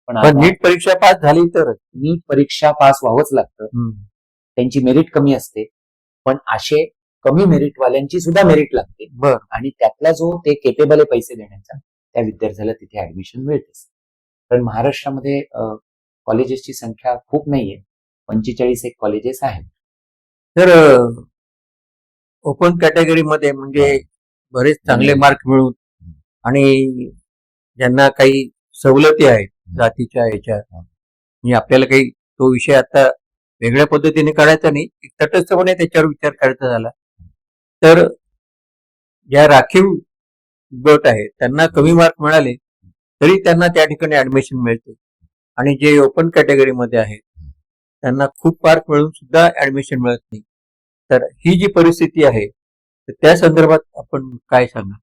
पण पण आता नीट परीक्षा पास झाली तर नीट परीक्षा पास व्हावंच लागतं. त्यांची मेरिट कमी असते, पण असे कमी मेरिटवाल्यांची सुद्धा मेरिट लागते. बर. आणि त्यातला जो ते केपेबल आहे पैसे देण्याचा, त्या विद्यार्थ्याला तिथे ऍडमिशन मिळते. कारण महाराष्ट्रामध्ये कॉलेजेसची संख्या खूप नाहीये, 45 एक कॉलेजेस आहेत. तर ओपन कॅटेगरीमध्ये म्हणजे बरेच चांगले मार्क मिळून आणि ज्यांना काही सवलती आहेत जातीच्या ह्याच्या, म्हणजे आपल्याला काही तो विषय आता वेगळ्या पद्धतीने काढायचा नाही, तटस्थपणे त्याच्यावर विचार करायचा झाला तर ज्या राखीव गट आहे त्यांना कमी मार्क मिळाले तरी त्यांना त्या ठिकाणी ऍडमिशन मिळते, आणि जे ओपन कॅटेगरीमध्ये आहेत त्यांना खूप मार्क मिळून सुद्धा ऍडमिशन मिळत नाही. तर ही जी परिस्थिती आहे तर त्या संदर्भात आपण काय सांगा.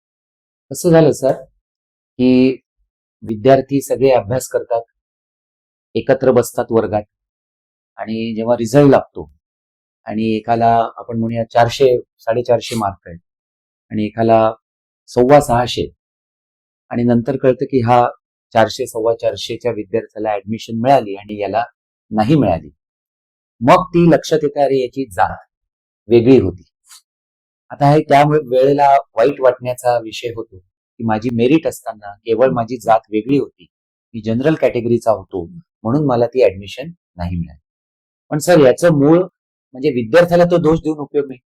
कसं झालं सर की विद्यार्थी सगळे अभ्यास करतात, एकत्र बसतात वर्गात, आणि जेव्हा रिझल्ट लागतो आणि एकाला आपण म्हणूया 400-450 मार्क आहेत आणि एकाला 650, आणि नंतर कळतं की हा 400-450च्या विद्यार्थ्याला ऍडमिशन मिळाली आणि याला नाही मिळाली. मग ती लक्षात येते अरे याची जात वेगळी होती. आता हे त्यामुळे वेळेला वाईट वाटण्याचा विषय होतो की माझी मेरिट असताना केवळ माझी जात वेगळी होती, मी जनरल कॅटेगरीचा होतो म्हणून मला ती ऍडमिशन नाही मिळाली. पण सर याचं मूळ म्हणजे विद्यार्थ्याला तो दोष देऊन उपयोग नाही,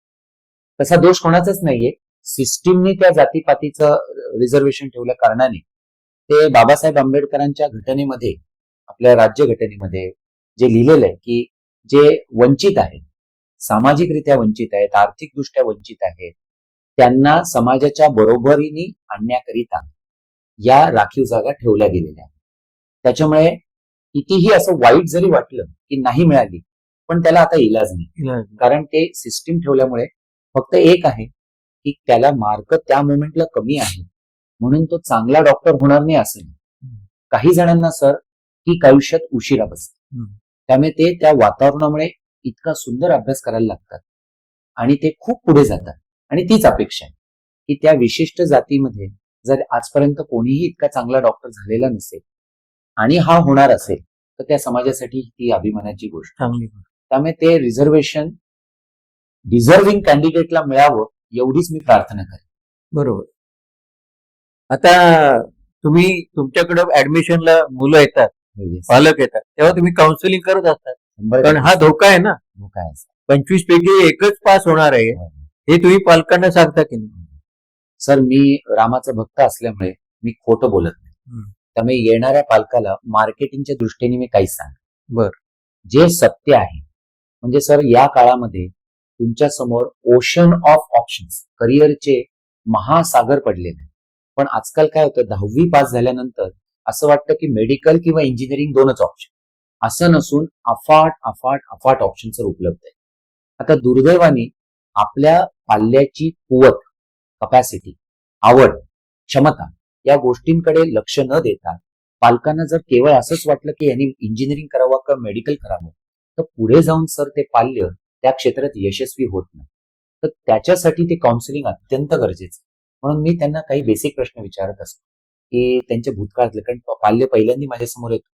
तसा दोष कोणाचाच नाहीये. सिस्टीमने त्या जातीपातीचं रिझर्वेशन ठेवल्या कारणाने ते बाबासाहेब आंबेडकरांच्या घटनेमध्ये, आपल्या राज्यघटनेमध्ये जे लिहिलेलं आहे की जे वंचित आहेत, सामाजिकरित्या वंचित आहेत, आर्थिकदृष्ट्या वंचित आहेत, त्यांना समाजाच्या बरोबरीने आणण्याकरिता या राखीव जागा ठेवल्या गेलेल्या आहेत. त्याच्यामुळे कितीही असं वाईट जरी वाटलं की नाही मिळाली, पण त्याला आता इलाज नाही, कारण ते सिस्टीम ठेवल्यामुळे फक्त एक आहे की त्याला मार्क त्या मोमेंटला कमी आहे म्हणून तो चांगला डॉक्टर होणार नाही असं नाही. काही जणांना सर की आयुष्यात उशिरा बसते, त्यामुळे ते त्या वातावरणामुळे इतका सुंदर अभ्यास करायला लागतात आणि ते खूप पुढे जातात. आणि तीच अपेक्षा आहे की त्या विशिष्ट जातीमध्ये जर आजपर्यंत कोणीही इतका चांगला डॉक्टर झालेला नसेल आणि हा होणार असेल तर त्या समाजासाठी ती अभिमानाची गोष्ट आहे. चांगली. त्यामुळे ते रिझर्वेशन डिझर्विंग कॅन्डिडेटला मिळावं एवढीच मी प्रार्थना करेन. बरोबर. आता तुम्ही तुमच्याकडे ऍडमिशनला मुलं येतात, पालक येतात, तेव्हा तुम्ही काउन्सिलिंग करत असतात, 100% कारण हा धोका आहे ना. धोका आहे. 25 पैकी एकच पास होणार आहे, हे तुम्ही पालकांना सांगता की नाही? सर, मी रामाचा भक्त असल्यामुळे मी खोटं बोलत नाही. त्यामुळे येणाऱ्या पालकाला मार्केटिंगच्या दृष्टीने मी काहीच सांग. बर. जे सत्य आहे म्हणजे सर या काळामध्ये तुमच्या समोर ओशन ऑफ ऑप्शन्स, करिअरचे महासागर पडलेले. पण आजकाल काय होतं, 10वी पास झाल्यानंतर असं वाटतं की मेडिकल किंवा इंजिनिअरिंग दोनच ऑप्शन, असं नसून अफाट अफाट अफाट ऑप्शन सर उपलब्ध आहे. आता दुर्दैवाने आपल्या पाल्याची कुवत, कपॅसिटी, आवड, क्षमता या गोष्टींकडे लक्ष न देता पालकांना जर केवळ असंच वाटलं की यांनी इंजिनिअरिंग करावं किंवा मेडिकल करावं तर पुढे जाऊन सर ते पाल्य त्या क्षेत्रात यशस्वी होत नाही. तर त्याच्यासाठी ते काउन्सिलिंग अत्यंत गरजेचं. म्हणून मी त्यांना काही बेसिक प्रश्न विचारत असतो की त्यांच्या भूतकाळातले, कारण पाल्य पहिल्यांदा माझ्यासमोर येतो,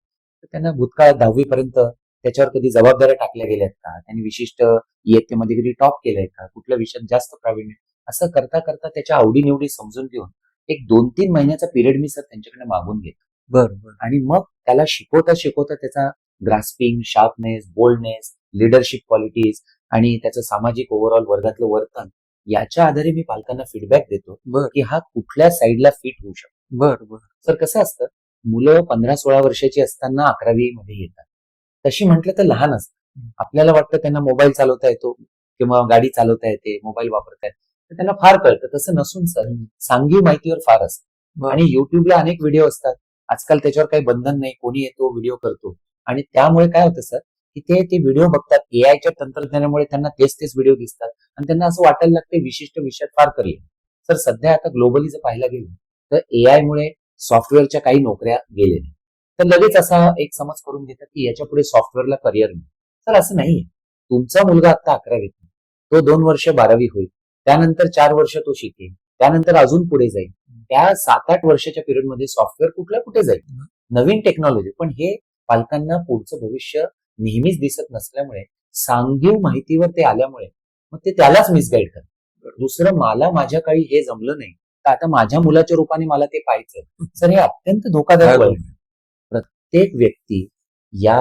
तर त्यांना भूतकाळात 10वी पर्यंत त्याच्यावर कधी जबाबदाऱ्या टाकल्या गेल्यात का, त्यांनी विशिष्ट इयत्तेमध्ये कधी टॉप केलंय का, कुठल्या विषयात जास्त प्रावीण्य, असं करता करता त्याच्या आवडीनिवडी समजून घेऊन एक 2-3 महिन्याचा पिरियड मी सर त्यांच्याकडे मागून घेतो. बरोबर. आणि मग त्याला शिकवता शिकवता त्याचा grasping, sharpness, boldness, leadership qualities आणि त्याचं सामाजिक ओव्हरऑल वर्गातलं वर्तन याच्या आधारे मी पालकांना फीडबॅक देतो की हा कुठल्या साईडला फिट होऊ शकतो. बरोबर. सर कसं असतं, मुलं 15-16 वर्षाची असताना 11वी मध्ये येतात, तशी म्हटलं तर लहान असतात. आपल्याला वाटतं त्यांना मोबाईल चालवता येतो किंवा गाडी चालवता येते, मोबाईल वापरता येते, तर त्यांना फार कळतं. तसं नसून सर सांघिक माहितीवर फार असतं. आणि युट्यूबला अनेक व्हिडिओ असतात आजकाल, त्याच्यावर काही बंधन नाही, कोणी येतो व्हिडिओ करतो. आणि त्यामुळे काय होतं सर की ते व्हिडिओ बघतात, एआयच्या तंत्रज्ञानामुळे त्यांना तेच व्हिडिओ दिसतात आणि त्यांना असं वाटायला लागतं विशिष्ट विषयात फार करिअर. सर सध्या आता ग्लोबली जर पाहायला गेलं तर एआय मुळे सॉफ्टवेअरच्या काही नोकऱ्या गेलेल्या, तर लगेच असा एक समज करून घेतात की याच्या पुढे सॉफ्टवेअरला करिअर नाही. तर असं नाहीये. तुमचा मुलगा आता 11वीत, तो 2 वर्ष 12वी होईल, त्यानंतर 4 वर्ष तो शिकेल, त्यानंतर अजून पुढे जाईल. त्या 7-8 वर्षाच्या पिरियडमध्ये सॉफ्टवेअर कुठे जाईल, नवीन टेक्नॉलॉजी. पण हे पालकांना पुढचं भविष्य नेहमीच दिसत नसल्यामुळे, सांघिक माहितीवर ते आल्यामुळे मग ते त्यालाच मिसगाईड करतात. दुसरं, मला माझ्या काळी हे जमलं नाही तर आता माझ्या मुलाच्या रूपाने मला ते पाहायचं. सर हे अत्यंत धोकादायक वळण. प्रत्येक व्यक्ती या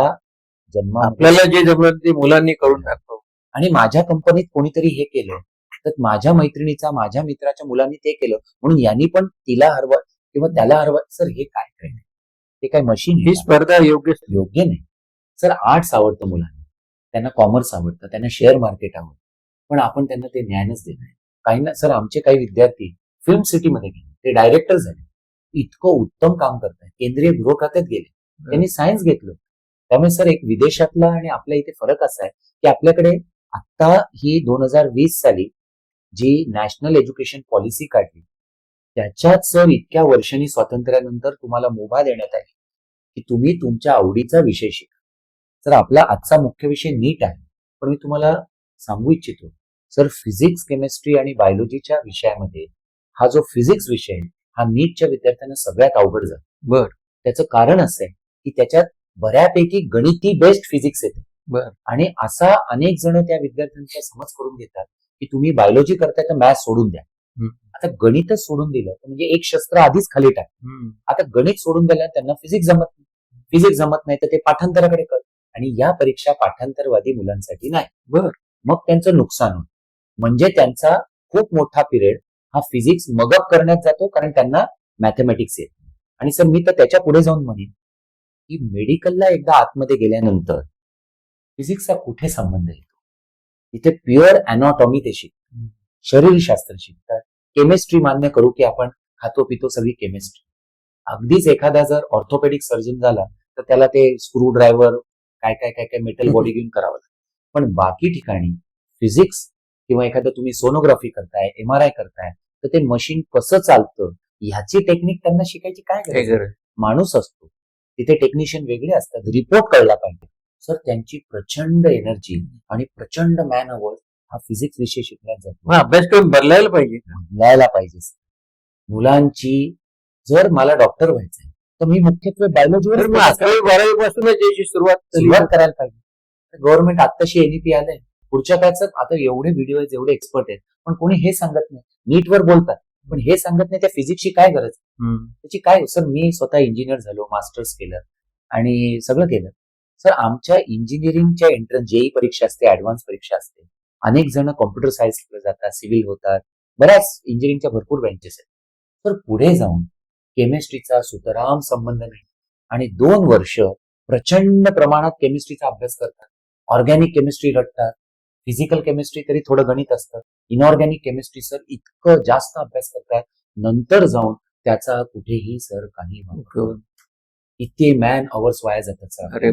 जन्मा आपल्याला जे जमलं ते मुलांनी करून दाखव. आणि माझ्या कंपनीत कोणीतरी हे केलं तर माझ्या मैत्रिणीचा, माझ्या मित्राच्या मुलांनी ते केलं म्हणून यांनी पण तिला हरवत किंवा त्याला हरवत. सर हे काय काय, ते काय मशीन? ही स्पर्धा योग्य नाही. सर आर्ट्स आवडतं मुलांना, त्यांना कॉमर्स आवडतं, त्यांना शेअर मार्केट आवडतं, पण आपण त्यांना ते ज्ञानच देत नाही. काही ना सर, आमचे काही विद्यार्थी फिल्म सिटीमध्ये गेले, ते डायरेक्टर झाले, इतकं उत्तम काम करतात, केंद्रीय गृह खात्यात गेले, त्यांनी सायन्स घेतलं. त्यामुळे सर एक विदेशातला आणि आपल्या इथे फरक असा आहे की आपल्याकडे आता ही 2020 साली जी नॅशनल एज्युकेशन पॉलिसी काढली त्याच्यात सर इतक्या वर्षांनी स्वातंत्र्यानंतर तुम्हाला मुभा देण्यात आली की तुम्ही तुमच्या आवडीचा विषय शिका. सर आपला आजचा मुख्य विषय नीट आहे, पण मी तुम्हाला सांगू इच्छितो सर, फिजिक्स, केमिस्ट्री आणि बायोलॉजीच्या विषयामध्ये हा जो फिजिक्स विषय आहे हा नीटच्या विद्यार्थ्यांना सगळ्यात अवघड जातो. बर. त्याचं कारण असं आहे की त्याच्यात बऱ्यापैकी गणिती बेस्ड फिजिक्स येते. आणि असा अनेक जण त्या विद्यार्थ्यांचा समज करून घेतात की तुम्ही बायोलॉजी करताय तर मॅथ्स सोडून द्या. आता गणितच सोडून दिलं तर म्हणजे एक शस्त्र आधीच खाली टाक. आता गणित सोडून दिलं त्यांना फिजिक्स जमत नाही तर ते पाठांतराकडे कळ. आणि या परीक्षा पाठांतरवादी मुलांसाठी नाही. मग त्यांचं नुकसान होतं. म्हणजे त्यांचा खूप मोठा पिरियड हा फिजिक्स मगअप करण्यात जातो कारण त्यांना मॅथमॅटिक्स येत. आणि सर मी तर त्याच्या पुढे जाऊन म्हणेन की मेडिकलला एकदा आतमध्ये गेल्यानंतर फिजिक्सचा कुठे संबंध येतो? तिथे प्युअर अॅनाटॉमी ते शिकतात, शरीरशास्त्र शिकतात, केमिस्ट्री मान्य करू की आपण खातो पितो सगळी केमिस्ट्री. अगदीच एखादा जर ऑर्थोपेडिक सर्जन झाला तर त्याला ते स्क्रू ड्रायव्हर काय काय काय काय मेटल बॉडी घेऊन करावं लागतं. पण बाकी ठिकाणी फिजिक्स किंवा एखादं तुम्ही सोनोग्राफी करताय, MRI करताय तर ते मशीन कसं चालतं ह्याची टेक्निक त्यांना शिकायची काय गरज? माणूस असतो तिथे, टेक्निशियन वेगळे असतात, रिपोर्ट कळला पाहिजे. सर त्यांची प्रचंड एनर्जी आणि प्रचंड मॅन अवर्स हा फिजिक्स विषय शिकण्यात जातो. मग अभ्यासक्रम बदलायला पाहिजे. बदलायला पाहिजे. मुलांची जर मला डॉक्टर व्हायचंय तर मी मुख्यत्वे तर बायोलॉजीवर मग 11वी-12वी पासूनच याची सुरुवात सुरुवात करायला पाहिजे. गव्हर्नमेंट आत्ताशी एनईपी आलंय. पुढच्या काळात आता एवढे व्हिडिओ आहेत, एवढे एक्सपर्ट आहेत, पण कोणी हे सांगत नाही. नीटवर बोलतात पण हे सांगत नाही त्या फिजिक्सची काय गरज आहे, त्याची काय. सर मी स्वतः इंजिनियर झालो, मास्टर्स केलं आणि सगळं केलं. सर आमच्या इंजिनिअरिंगच्या एंट्रन्स जेई परीक्षा असते, ऍडव्हान्स परीक्षा असते. अनेक जण कॉम्प्युटर सायन्स जातात, सिव्हिल होतात, बऱ्याच इंजिनिअरिंगच्या भरपूर ब्रँचेस आहेत. तर पुढे जाऊन केमिस्ट्रीचा सुतराम संबंध नाही आणि 2 वर्ष प्रचंड प्रमाणात केमिस्ट्रीचा अभ्यास करतात. ऑर्गॅनिक केमिस्ट्री रटतात, फिजिकल केमिस्ट्री तरी थोडं गणित असतं, इनऑर्गॅनिक केमिस्ट्री सर इतकं जास्त अभ्यास करतात, नंतर जाऊन त्याचा कुठेही सर काही इतके मॅन अवर्स वाया जातात सर. अरे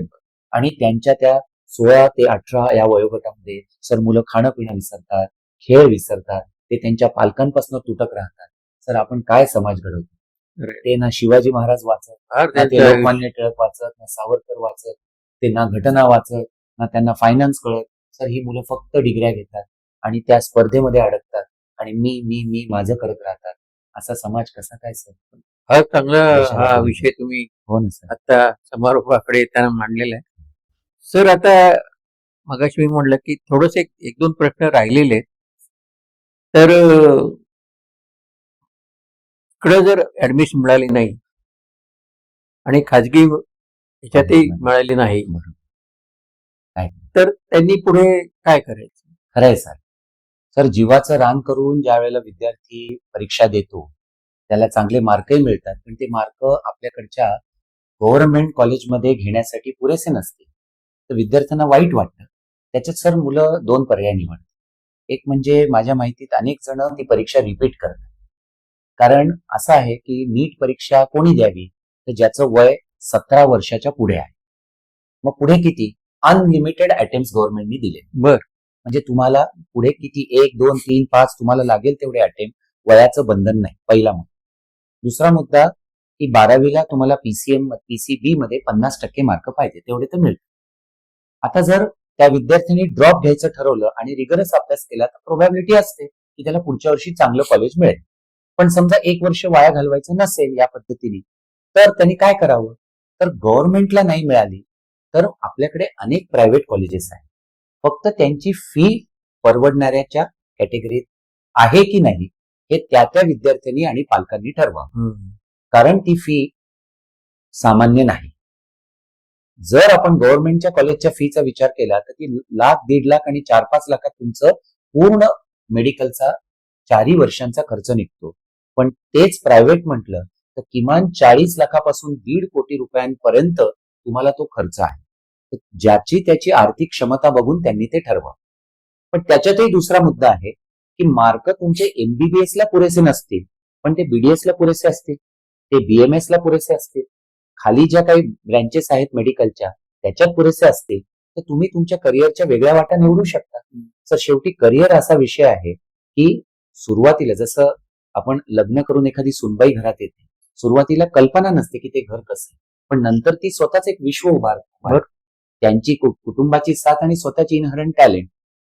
आणि त्यांच्या त्या 16 ते 18 या वयोगटामध्ये सर मुलं खाणं पिणं विसरतात, खेळ विसरतात, ते त्यांच्या पालकांपासून तुटक राहतात. सर आपण काय समाज घडवतो. अरे. ते ना शिवाजी महाराज वाचत, फार ना ते त्यांचं लोकमान्य टिळक वाचत, ना सावरकर वाचत, ते ना घटना वाचत, ना त्यांना फायनान्स कळत. सर ही मुलं फक्त डिग्र्या घेतात आणि त्या स्पर्धेमध्ये अडकतात आणि मी मी मी माझं करत राहतात. असा समाज कसा काय सर. फार चांगला देशाला हा पुढे विषय तुम्ही हो ना सर. आता समारोपाकडे येताना मांडलेला आहे. सर आता मगाशी मी म्हटलं की थोडस एक दोन प्रश्न राहिलेले आहेत. तर इकडं जर ऍडमिशन मिळाली नाही आणि खाजगी ह्याच्यातही मिळाली नाही बरोबर. काय तर त्यांनी पुढे काय करायचं. खरंय सर. सर जीवाचं रान करून ज्या वेळेला विद्यार्थी परीक्षा देतो त्याला चांगले मार्कही मिळतात, पण ते मार्क आपल्याकडच्या गव्हर्नमेंट कॉलेजमध्ये घेण्यासाठी पुरेसे नसते. तर विद्यार्थ्यांना वाईट वाटतं. त्याच्यात सर मुलं 2 पर्याय निवडतात. एक म्हणजे माझ्या माहितीत अनेक जण ती परीक्षा रिपीट करतात. कारण असं आहे की नीट परीक्षा कोणी द्यावी तर ज्याचं वय 17 वर्षाच्या पुढे आहे. मग पुढे किती अनलिमिटेड अटेम्प्ट गव्हर्नमेंटने दिले. बर. म्हणजे तुम्हाला पुढे किती 1, 2, 3, 5 तुम्हाला लागेल तेवढे अटेम्प्ट, वयाचं बंधन नाही. पहिला मुद्दा. दुसरा मुद्दा की 12वीला तुम्हाला पीसीबी मध्ये 50% मार्क पाहिजे, तेवढे तर मिळतात. आता जर त्या विद्यार्थ्यांनी ड्रॉप घ्यायचं ठरवलं आणि रिगरस अभ्यास केला तर प्रोबॅबिलिटी असते की त्याला पुढच्या वर्षी चांगलं कॉलेज मिळेल. पण समजा 1 वर्ष वाया घालवायचं नसेल या पद्धतीने तर त्यांनी काय करावं. तर गव्हर्नमेंटला नाही मिळाली तर आपल्याकडे अनेक प्रायव्हेट कॉलेजेस आहेत. फक्त त्यांची फी परवडणाऱ्याच्या कॅटेगरीत आहे की नाही हे त्या त्या विद्यार्थ्यांनी आणि पालकांनी ठरवावं. कारण ती फी सामान्य नाही. जर आपण गव्हर्नमेंटच्या कॉलेजच्या फीचा विचार केला तर ती 1,00,000, 1,50,000 आणि 4-5 लाखात तुमचं पूर्ण मेडिकलचा 4 वर्षांचा खर्च निघतो. पण तेच प्रायव्हेट म्हटलं तर किमान 40 लाखापासून 1.5 कोटी रुपयांपर्यंत तुम्हाला तो खर्च आहे. तर ज्याची त्याची आर्थिक क्षमता बघून त्यांनी ते ठरवा. पण त्याच्यातही दुसरा मुद्दा आहे की मार्क तुमचे एमबीबीएस ला पुरेसे नसतील पण ते बीडीएस ला पुरेसे असतील, ते बीएमएस ला पुरेसे असतील, खाली ज्या काही ब्रँचेस आहेत मेडिकलच्या त्याच्यात पुरेसे असतील तर तुम्ही तुमच्या करिअरच्या वेगळ्या वाटा निवडू शकता. तर शेवटी करिअर असा विषय आहे की सुरुवातीला जसं आपण लग्न करून एखादी सुनबाई घरात येते, सुरुवातीला कल्पना नसते की ते घर कसं आहे, पण नंतर ती स्वतःच एक विश्व उभारते. त्यांची कुटुंबाची साथ आणि स्वतःची इनहरंट टॅलेंट.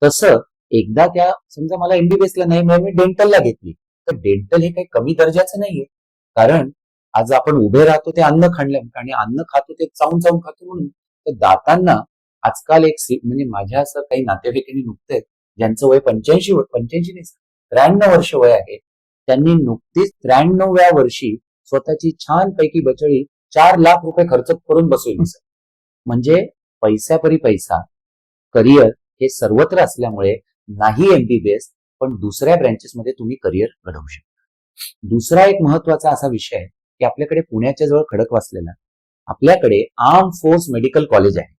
तसं एकदा त्या समजा मला एमबीबीएस ला नाही मिळालं, मी डेंटलला घेतली तर डेंटल हे काही कमी दर्जाचं नाहीये. कारण आज आपण उभे राहतो ते अन्न खाल्लं आणि अन्न खातो ते चावून चावून खातो म्हणून. तर दातांना आजकाल एक म्हणजे माझ्या असं काही नातेवाईकांनी नुकतेच ज्यांचं वय 85 नाही 93 वर्ष वय आहे, त्यांनी नुकतीच 93व्या वर्षी स्वतःची छान पैकी बचळी 4 लाख रुपये खर्च करून बसवली सर. म्हणजे पैशापरी पैसा. करिअर हे सर्वत्र असल्यामुळे नाही एमबीबीएस पण दुसऱ्या ब्रँचेसमध्ये तुम्ही करिअर घडवू शकता. दुसरा एक महत्वाचा असा विषय आहे की आपल्याकडे पुण्याच्या जवळ खडकवासलेला आपल्याकडे आर्म फोर्स मेडिकल कॉलेज आहे.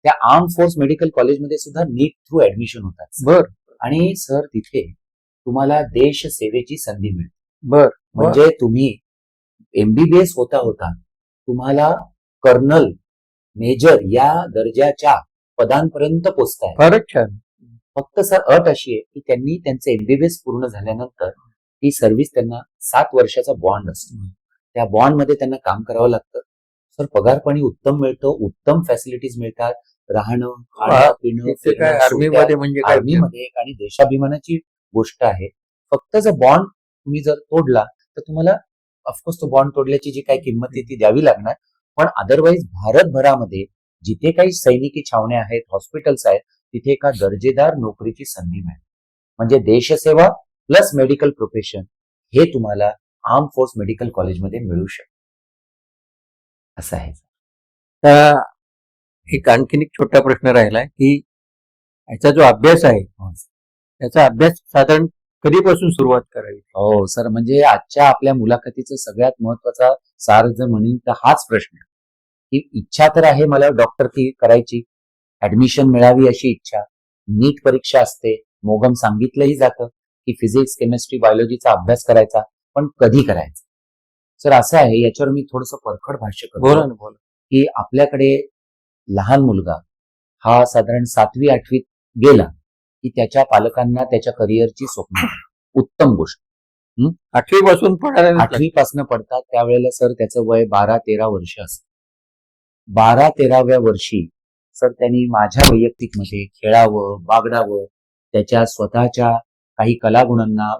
त्या आर्म फोर्स मेडिकल कॉलेजमध्ये सुद्धा नीट थ्रू ऍडमिशन होतात. बर. आणि सर तिथे तुम्हाला देश सेवेची संधी मिळते. बर. म्हणजे तुम्ही एमबीबीएस होता होता तुम्हाला कर्नल, मेजर या दर्जाच्या पदांपर्यंत पोहोचताय. फारच छान. फक्त सर अट अशी आहे की त्यांनी त्यांचं एमबीबीएस पूर्ण झाल्यानंतर ती सर्व्हिस त्यांना 7 वर्षाचा बॉन्ड असतो. त्या बॉन्ड मध्ये त्यांना काम करावं लागतं. सर पगार पाणी उत्तम मिळतं, उत्तम फॅसिलिटीज मिळतात, राहणं, खाणं, पिणं, तिथे काय फिरणं, आर्मी सुट्ट्या, मध्ये म्हणजे काय आर्मीमध्ये एक आणि देशाभिमानाची गोष्ट आहे. फक्त जर बॉन्ड तुम्ही जर तोडला तर तुम्हाला ऑफकोर्स तो बॉन्ड तोडल्याची जी काही किंमत आहे ती द्यावी लागणार. पण अदरवाईज भारतभरामध्ये जिथे काही सैनिकी छावण्या आहेत, हॉस्पिटल्स आहेत, तिथे एका दर्जेदार नोकरीची संधी मिळेल. म्हणजे देशसेवा प्लस मेडिकल प्रोफेशन हे तुम्हाला आर्म फोर्स मेडिकल कॉलेजमध्ये मिळू शकतं. असं आहे. आता एक आणखीन एक छोटा प्रश्न राहिलाय की याचा जो अभ्यास आहे त्याचा अभ्यास साधारण कधीपासून सुरुवात करावी? हो सर, म्हणजे आजच्या आपल्या मुलाखतीचा सगळ्यात महत्वाचा सार जर म्हणेन तर हाच प्रश्न आहे की इच्छा तर आहे मला डॉक्टर की करायची, ऍडमिशन मिळावी अशी इच्छा, नीट परीक्षा असते, मोगम सांगितलंही जातं की फिजिक्स, केमिस्ट्री, बायोलॉजीचा अभ्यास करायचा, पण कधी करायचा? सर असं आहे, याच्यावर मी थोडस परखड भाष्य बोला करतो ना, बोला. की आपल्याकडे लहान मुलगा हा साधारण 7वी 8वीत गेला की त्याच्या पालकांना त्याच्या करिअरची स्वप्न आहेत. उत्तम गोष्ट. 8वी पासून पडायला 8वी पासून पडतात त्यावेळेला सर त्याचं वय 12-13 वर्ष असतं. 12-13व्या वर्षी सर त्यांनी माझ्या वैयक्तिक मध्ये खेळावं, बागडावं, त्याच्या स्वतःच्या काही कलागुणांना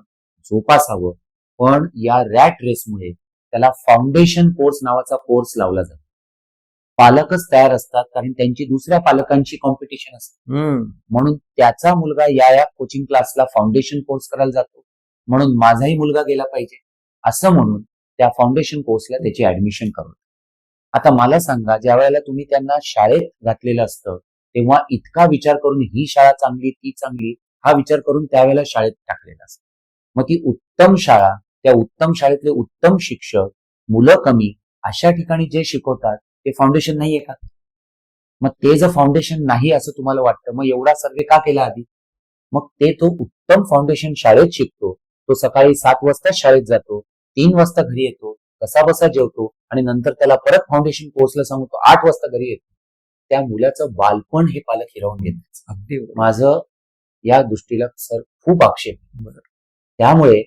जोपासावं. पण या रॅट रेसमुळे त्याला फाउंडेशन कोर्स नावाचा कोर्स लावला जातो. पालकच तयार असतात कारण त्यांची दुसऱ्या पालकांची कॉम्पिटिशन असते. म्हणून त्याचा मुलगा या कोचिंग क्लासला फाउंडेशन कोर्स करायला जातो, म्हणून माझाही मुलगा गेला पाहिजे असं म्हणून त्या फाउंडेशन कोर्सला त्याची ऍडमिशन करतो. आता मला सांगा, ज्या वेळेला तुम्ही त्यांना शाळेत घातलेलं असतं तेव्हा इतका विचार करून ही शाळा चांगली ती चांगली हा विचार करून त्यावेळेला शाळेत टाकलेला असतं. मग ती उत्तम शाळा, त्या उत्तम शाळेतले उत्तम शिक्षक, मुलं कमी अशा ठिकाणी जे शिकवतात ते फाउंडेशन नाहीये का? मग ते जर फाउंडेशन नाही असं तुम्हाला वाटतं, मग एवढा सर्वे का केला आधी? मग तो उत्तम फाउंडेशन शाळेत शिकतो, तो सकाळी 7 वाजता शाळेत जातो, 3 वाजता घरी येतो, कसा बसा जेवतो आणि नंतर त्याला परत फाउंडेशन कोर्सला सांगतो 8 वाजता घरी येतो. त्या मुलाचं बालपण हे पालक हिरावून घेतात. अगदी माझं या दृष्टीला सर खूप आक्षेप आहे. त्यामुळे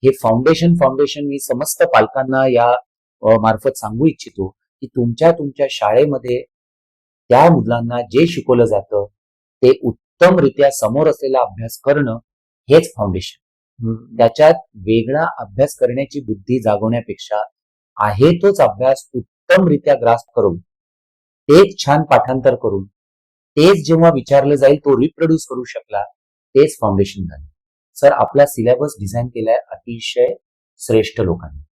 हे फाउंडेशन मी समस्त पालकांना या मार्फत सांगू इच्छितो की तुमच्या शाळेमध्ये त्या मुलांना जे शिकवलं जातं ते उत्तमरित्या समोर असलेला अभ्यास करणं हेच फाउंडेशन. त्याच्यात वेगळा अभ्यास करण्याची बुद्धी जागवण्यापेक्षा आहे तोच अभ्यास उत्तमरित्या ग्रास्प करून, तेच छान पाठांतर करून, तेच जेव्हा विचारलं जाईल तो रिप्रोड्यूस करू शकला, तेच फाउंडेशन झालं. सर आपला सिलेबस डिझाईन केलाय अतिशय श्रेष्ठ लोकांनी.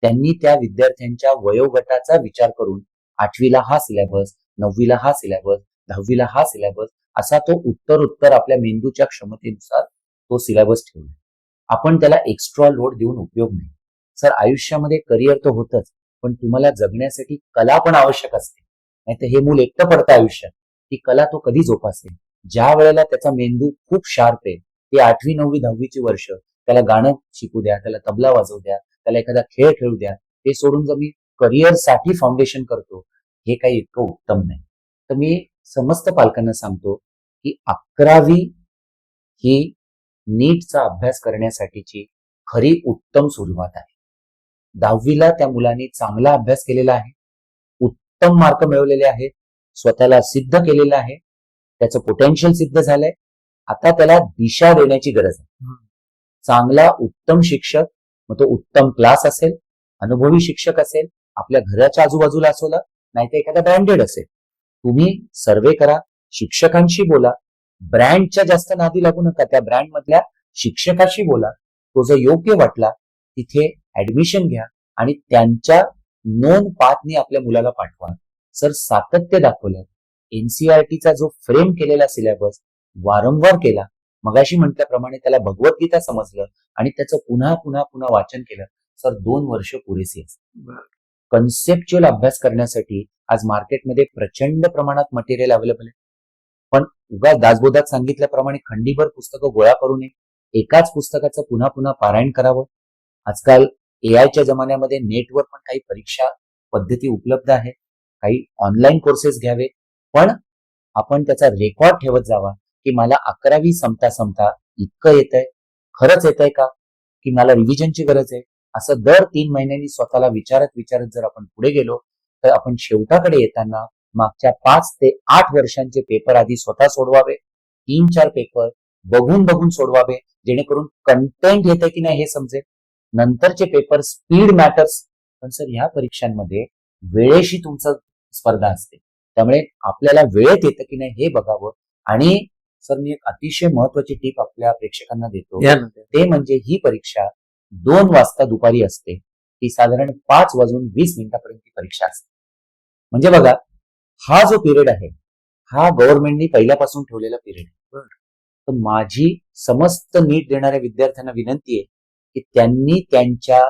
त्यांनी त्या विद्यार्थ्यांच्या वयोगटाचा विचार करून 8वीला हा सिलेबस, 9वीला हा सिलेबस, 10वीला हा सिलेबस असा तो उत्तर आपल्या मेंदूच्या क्षमतेनुसार तो सिलेबस ठेवला. आपण त्याला एक्स्ट्रा लोड देऊन उपयोग नाही. सर आयुष्यामध्ये करिअर तर होतच, पण तुम्हाला जगण्यासाठी कला पण आवश्यक असते. नाहीतर हे मूल एकटं पडतं आयुष्यात. ती कला तो कधी जोपासेल? ज्या वेळेला त्याचा मेंदू खूप शार्प आहे, ती 8वी 9वी 10वीची वर्ष, त्याला गाणं शिकू द्या, त्याला तबला वाजवू द्या, त्याला एखादा खेळ खेळू द्या. ते सोडून जर मी करिअरसाठी फाउंडेशन करतो, हे काही इतकं उत्तम नाही. तर मी समस्त पालकांना सांगतो की 11वी ही नीटचा अभ्यास करण्यासाठीची खरी उत्तम सुरुवात आहे. 10वीला त्या मुलांनी चांगला अभ्यास केलेला आहे, उत्तम मार्क मिळवलेले आहेत, स्वतःला सिद्ध केलेलं आहे, त्याचं पोटेन्शियल सिद्ध झालंय. आता त्याला दिशा देण्याची गरज आहे. चांगला उत्तम शिक्षक, मग तो उत्तम क्लास असेल, अनुभवी शिक्षक असेल, आपल्या घराच्या आजूबाजूला असोला, नाहीतर एखादा ब्रँडेड असेल, तुम्ही सर्वे करा, शिक्षकांशी बोला, ब्रँडच्या जास्त नादी लागू नका, त्या ब्रँड मधल्या शिक्षकाशी बोला. तो जर योग्य वाटला तिथे ऍडमिशन घ्या आणि त्यांच्या नोंद पाथने आपल्या मुलाला पाठवा. सर सातत्य दाखवलं. एनसीईआरटीचा जो फ्रेम केलेला सिलेबस वारंवार केला, मगाशी म्हटल्याप्रमाणे त्याला भगवद्गीता समजलं आणि त्याचं पुन्हा पुन्हा पुन्हा वाचन केलं. सर 2 वर्ष पुरेसे असतात. कन्सेप्च्युअल अभ्यास करण्यासाठी आज मार्केटमध्ये प्रचंड प्रमाणात मटेरियल अवेलेबल आहे. पण उगाच दासबोधात सांगितल्याप्रमाणे खंडीभर पुस्तकं गोळा करू नये. एकाच पुस्तकाचं पुन्हा पुन्हा पारायण करावं. आजकाल एआयच्या जमान्यामध्ये नेटवर पण काही परीक्षा पद्धती उपलब्ध आहेत, काही ऑनलाईन कोर्सेस घ्यावे. पण आपण त्याचा रेकॉर्ड ठेवत जावा की मला 11वी संपता इतकं येतंय, खरंच येतंय का, की मला रिव्हिजनची गरज आहे. असं दर 3 महिन्यांनी स्वतःला विचारत जर आपण पुढे गेलो तर आपण शेवटाकडे येताना मागच्या 5 ते 8 वर्षांचे पेपर आधी स्वतः सोडवावे, 3-4 पेपर बघून बघून सोडवावे, जेणेकरून कंटेंट येते की नाही हे समजेल. नंतरचे पेपर स्पीड मॅटर्स. पण सर ह्या परीक्षांमध्ये वेळेशी तुमचं स्पर्धा असते, त्यामुळे आपल्याला वेळेत येतं की नाही हे बघावं. आणि सर मी एक अतिशय महत्वाची टीप आपल्या प्रेक्षकांना देतो, यानंतर ते म्हणजे ही परीक्षा 2 वाजता दुपारी असते. ती साधारण 5:20 ती परीक्षा असते. म्हणजे बघा, हा जो पिरियड आहे हा गव्हर्नमेंटनी पहिल्यापासून ठेवलेला पिरियड आहे. तर माझी समस्त नीट देणाऱ्या विद्यार्थ्यांना विनंती आहे की त्यांनी त्यांच्या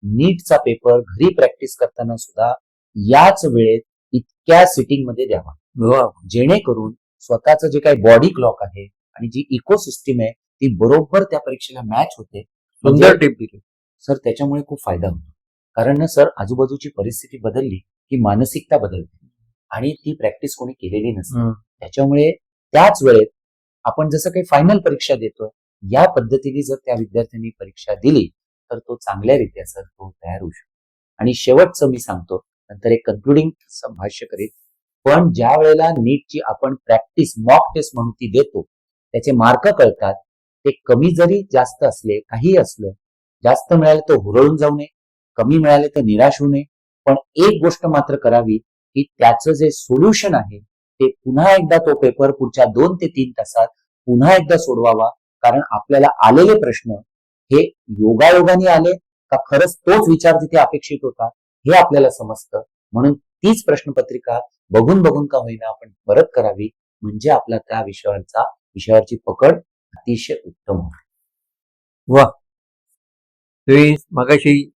नीटचा पेपर घरी प्रॅक्टिस करताना सुद्धा याच वेळेत इतक्या सिटिंग मध्ये द्यावा, वा, जेणेकरून स्वतःचं जे काही बॉडी क्लॉक आहे आणि जी इकोसिस्टीम आहे ती बरोबर त्या परीक्षेला मॅच होते. सुंदर टिप दिली. सर त्याच्यामुळे खूप फायदा होतो. कारण ना सर आजूबाजूची परिस्थिती बदलली की मानसिकता बदलते आणि ती प्रॅक्टिस कोणी केलेली नसते. हं. त्याच्यामुळे त्याच वेळेत आपण जसं काही फायनल परीक्षा देतोय या पद्धतीने जर त्या विद्यार्थ्यांनी परीक्षा दिली तर तो चांगल्यारीत्या सर तो तयार होऊ शकतो. आणि शेवटचं मी सांगतो, नंतर एक कन्क्लुडिंग भाष्य करेल. पण ज्या वेळेला नीटची आपण प्रॅक्टिस मॉक टेस्ट म्हणून ती देतो, त्याचे मार्क कळतात. ते कमी जरी जास्त असले, काही असलं, जास्त मिळाले तर हुरळून जाऊ नये, कमी मिळाले तर निराश होऊ नये. पण एक गोष्ट मात्र करावी की त्याचं जे सोल्युशन आहे ते पुन्हा एकदा तो पेपर पुढच्या 2 ते 3 तासात पुन्हा एकदा सोडवावा. कारण आपल्याला आलेले प्रश्न हे योगायोगाने आले का खरंच तोच विचार तिथे अपेक्षित होता हे आपल्याला समजतं. म्हणून तीच प्रश्नपत्रिका बघून बघून का होईना आपण परत करावी, म्हणजे आपला त्या विषयावरची पकड अतिशय उत्तम होईल. वा, तुम्ही मगाशी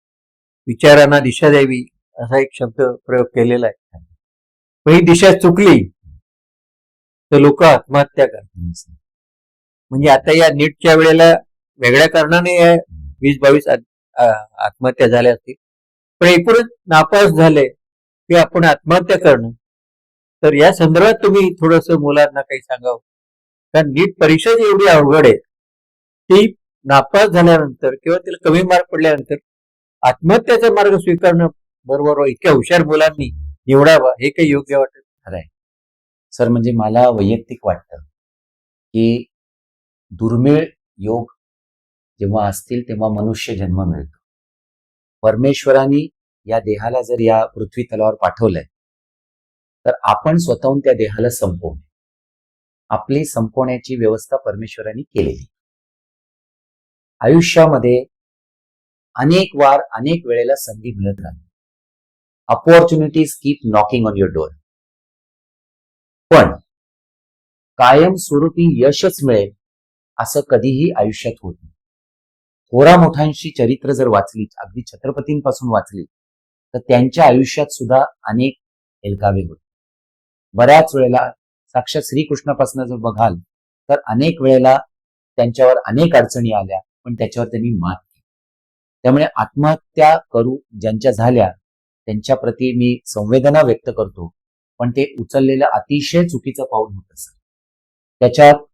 विचारांना दिशा द्यावी असा एक शब्द प्रयोग केलेला आहे. पण ही दिशा चुकली तर लोक आत्महत्या करतात. म्हणजे आता या नीटच्या वेळेला वेगळ्या कारणाने 20-22 आत्महत्या झाल्या असतील, पण एकूणच नापास झाले की आपण आत्महत्या करणं. तर या संदर्भात तुम्ही थोडस मुलांना काही सांगावं. कारण नीट परीक्षा जी एवढी अवघड आहे ती नापास झाल्यानंतर किंवा तिला कमी मार्क पडल्यानंतर आत्महत्याचा मार्ग स्वीकारणं बरोबर इतक्या हुशार मुलांनी निवडावा हे काही योग्य वाटत खरंय सर. म्हणजे मला वैयक्तिक वाटतं की दुर्मिळ योग जेव्हा असतील तेव्हा मनुष्य जन्म मिळतो. परमेश्वराने या देहाला जर या पृथ्वी तलावर पाठवलंय तर आपण स्वतःहून त्या देहाला संपवू. आपली संपवण्याची व्यवस्था परमेश्वराने केलेली. आयुष्यामध्ये अनेक वार अनेक वेळेला संधी मिळत राहते. Opportunities keep knocking on your door. पण कायमस्वरूपी यशच मिळेल असं कधीही आयुष्यात होत नाही. थोरा मोठ्यांची चरित्र जर वाचली, अगदी छत्रपतींपासून वाचली, तर त्यांच्या आयुष्यात सुद्धा अनेक हेलकावे होते. बऱ्याच वेळेला साक्षात श्रीकृष्णापासून जर बघाल तर अनेक वेळेला त्यांच्यावर अनेक अडचणी आल्या, पण त्याच्यावर त्यांनी मात केली. त्यामुळे आत्महत्या करू ज्यांच्या झाल्या त्यांच्या प्रती मी संवेदना व्यक्त करतो, पण ते उचललेलं अतिशय चुकीचं पाऊल होत असतं. त्याच्यात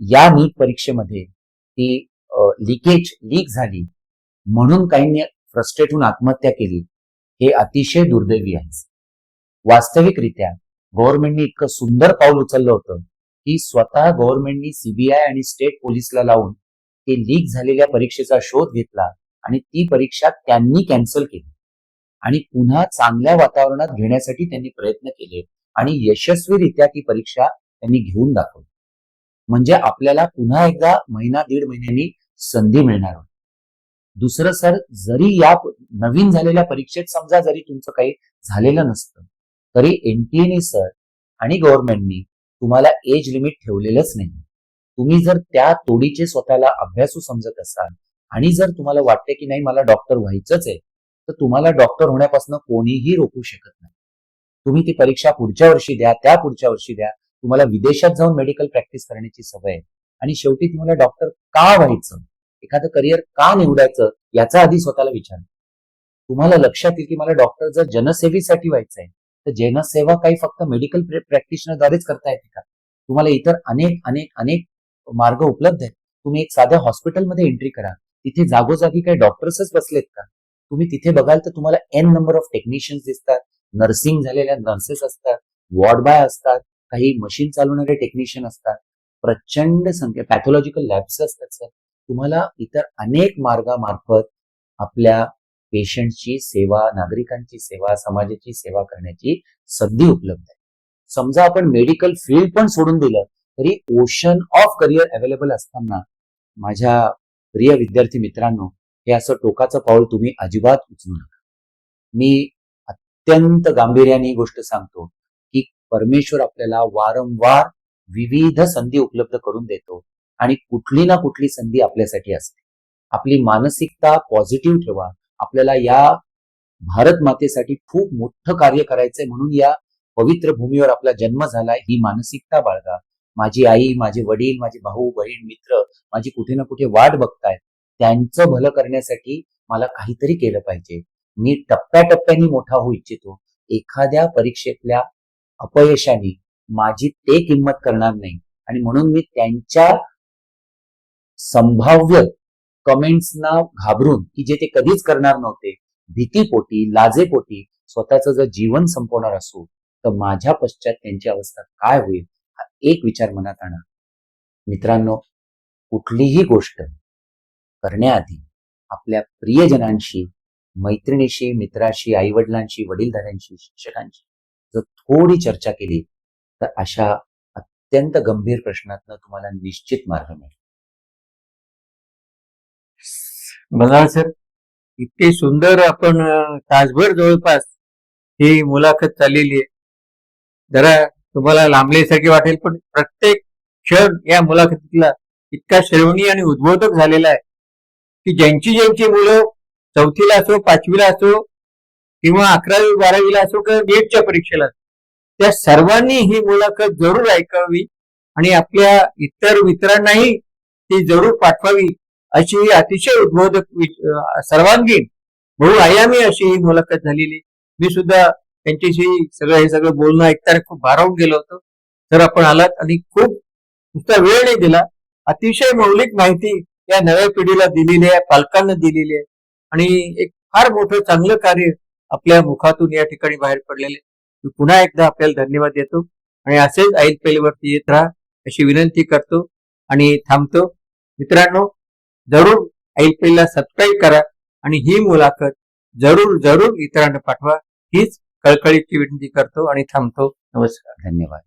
या नीट परीक्षेमध्ये ती लीक झाली म्हणून काहींनी फ्रस्ट्रेट होऊन आत्महत्या केली, हे अतिशय दुर्दैवी आहे. वास्तविकरित्या गव्हर्नमेंटनी इतकं सुंदर पाऊल उचललं होतं की स्वतः गव्हर्नमेंटनी सीबीआय आणि स्टेट पोलिसला लावून ते लीक झालेल्या परीक्षेचा शोध घेतला आणि ती परीक्षा त्यांनी कॅन्सल केली आणि पुन्हा चांगल्या वातावरणात घेण्यासाठी त्यांनी प्रयत्न केले आणि यशस्वीरित्या ती परीक्षा त्यांनी घेऊन दाखवली. म्हणजे आपल्याला पुन्हा एकदा 1-1.5 महिन्यांनी संधी मिळणार होती. दुसरं सर, जरी या नवीन झालेल्या परीक्षेत समजा जरी तुमचं काही झालेलं नसतं तरी एनटीएने सर आणि गव्हर्नमेंटनी तुम्हाला एज लिमिट ठेवलेलंच नाही. तुम्ही जर त्या तोडीचे स्वतःला अभ्यासू समजत असाल आणि जर तुम्हाला वाटते की नाही मला डॉक्टर व्हायचंच आहे, तर तुम्हाला डॉक्टर होण्यापासून कोणीही रोखू शकत नाही. तुम्ही ती परीक्षा पुढच्या वर्षी द्या, त्या पुढच्या वर्षी द्या. तुम्हाला विदेशात जाऊन मेडिकल प्रॅक्टिस करण्याची सवय आहे आणि शेवटी तुम्हाला डॉक्टर का व्हायचं, एखादं करिअर का निवडायचं याचा आधी स्वतःला विचार. तुम्हाला लक्षात येईल की मला डॉक्टर जर जनसेवेसाठी व्हायचं आहे तर जनसेवा काही फक्त मेडिकल प्रॅक्टिशनरद्वारेच करता येते का? तुम्हाला इतर अनेक अनेक अनेक मार्ग उपलब्ध आहेत. तुम्ही एक साध्या हॉस्पिटलमध्ये एंट्री करा, तिथे जागोजागी काही डॉक्टर्सच बसलेत का? तुम्ही तिथे बघाल तर तुम्हाला एन नंबर ऑफ टेक्निशियन्स दिसतात, नर्सिंग झालेल्या नर्सेस असतात, वॉर्ड बाय असतात, काही मशीन चालवणारे टेक्निशियन असतात, प्रचंड संख्या पॅथॉलॉजिकल लॅब्स असतात सर. तुम्हाला इतर अनेक मार्गामार्फत आपल्या पेशंटची सेवा, नागरिकांची सेवा, समाजाची सेवा करण्याची संधी उपलब्ध आहे. समजा आपण मेडिकल फील्ड पण सोडून दिलं तरी ओशन ऑफ करिअर अवेलेबल असताना माझ्या प्रिय विद्यार्थी मित्रांनो, हे असं टोकाचं पाऊल तुम्ही अजिबात उचलू नका. मी अत्यंत गांभीर्याने ही गोष्ट सांगतो की परमेश्वर आपल्याला वारंवार विविध संधी उपलब्ध करून देतो आणि कुठली ना कुठली संधी आपल्यासाठी असते. आपली मानसिकता पॉझिटिव्ह ठेवा. आपल्याला या भारत मातेसाठी खूप मोठं कार्य करायचंय म्हणून या पवित्र भूमीवर आपला जन्म झालाय, ही मानसिकता बाळगा. माझी आई, माझे वडील, माझे भाऊ बहीण, मित्र माझी कुठे ना कुठे वाट बघतायत. त्यांचं भलं करण्यासाठी मला काहीतरी केलं पाहिजे. मी टप्प्याटप्प्याने मोठा होऊ इच्छितो. एखाद्या परीक्षेतल्या अपयशाने माझी ते किंमत करणार नाही आणि म्हणून मी त्यांच्या संभाव्य कमेंट्सना घाबरून की जे ते कधीच करणार नव्हते, भीतीपोटी, लाजेपोटी स्वतःचं जर जीवन संपवणार असू तर माझ्या पश्चात त्यांची अवस्था काय होईल हा एक विचार मनात आणा. मित्रांनो, कुठलीही गोष्ट करण्याआधी आपल्या प्रियजनांशी, मैत्रिणीशी, मित्राशी, आईवडिलांशी, वडीलधाऱ्यांशी, शिक्षकांशी जर थोडी चर्चा केली तर अशा अत्यंत गंभीर प्रश्नातनं तुम्हाला निश्चित मार्ग मिळेल. मल्हार सर, इतके सुंदर आपण तासभर जवळपास ही मुलाखत चाललेली आहे. जरा तुम्हाला लांबल्यासारखे वाटेल पण प्रत्येक क्षण या मुलाखतीतला इतका श्रवणीय आणि उद्बोधक झालेला आहे की ज्यांची मुलं 4थीला असो, 5वीला असो किंवा 11वी 12वीला असो किंवा नीटच्या परीक्षेला असो, त्या सर्वांनी ही मुलाखत जरूर ऐकावी आणि आपल्या इतर मित्रांनाही ती जरूर पाठवावी. अशी ही अतिशय उद्बोधक सर्वांगीण बहुआयामी अशी ही मुलाखत झालेली. मी सुद्धा त्यांच्याशी हे सगळं बोलणं ऐकताना खूप भारावून गेलो होतो. तर आपण आलात आणि खूप नुसता वेळ नाही दिला, अतिशय मौलिक माहिती या नव्या पिढीला दिलेली आहे, पालकांना दिलेली आहे आणि एक फार मोठं चांगलं कार्य आपल्या मुखातून या ठिकाणी बाहेर पडलेले. मी पुन्हा एकदा आपल्याला धन्यवाद देतो आणि असेच ऐलपेलवरती येत राहा अशी विनंती करतो आणि थांबतो. मित्रांनो, जरूर ऐलपेलला सबस्क्राईब करा आणि ही मुलाखत जरूर इतरांना पाठवा हीच कळकळीची विनंती करतो आणि थांबतो. नमस्कार. धन्यवाद.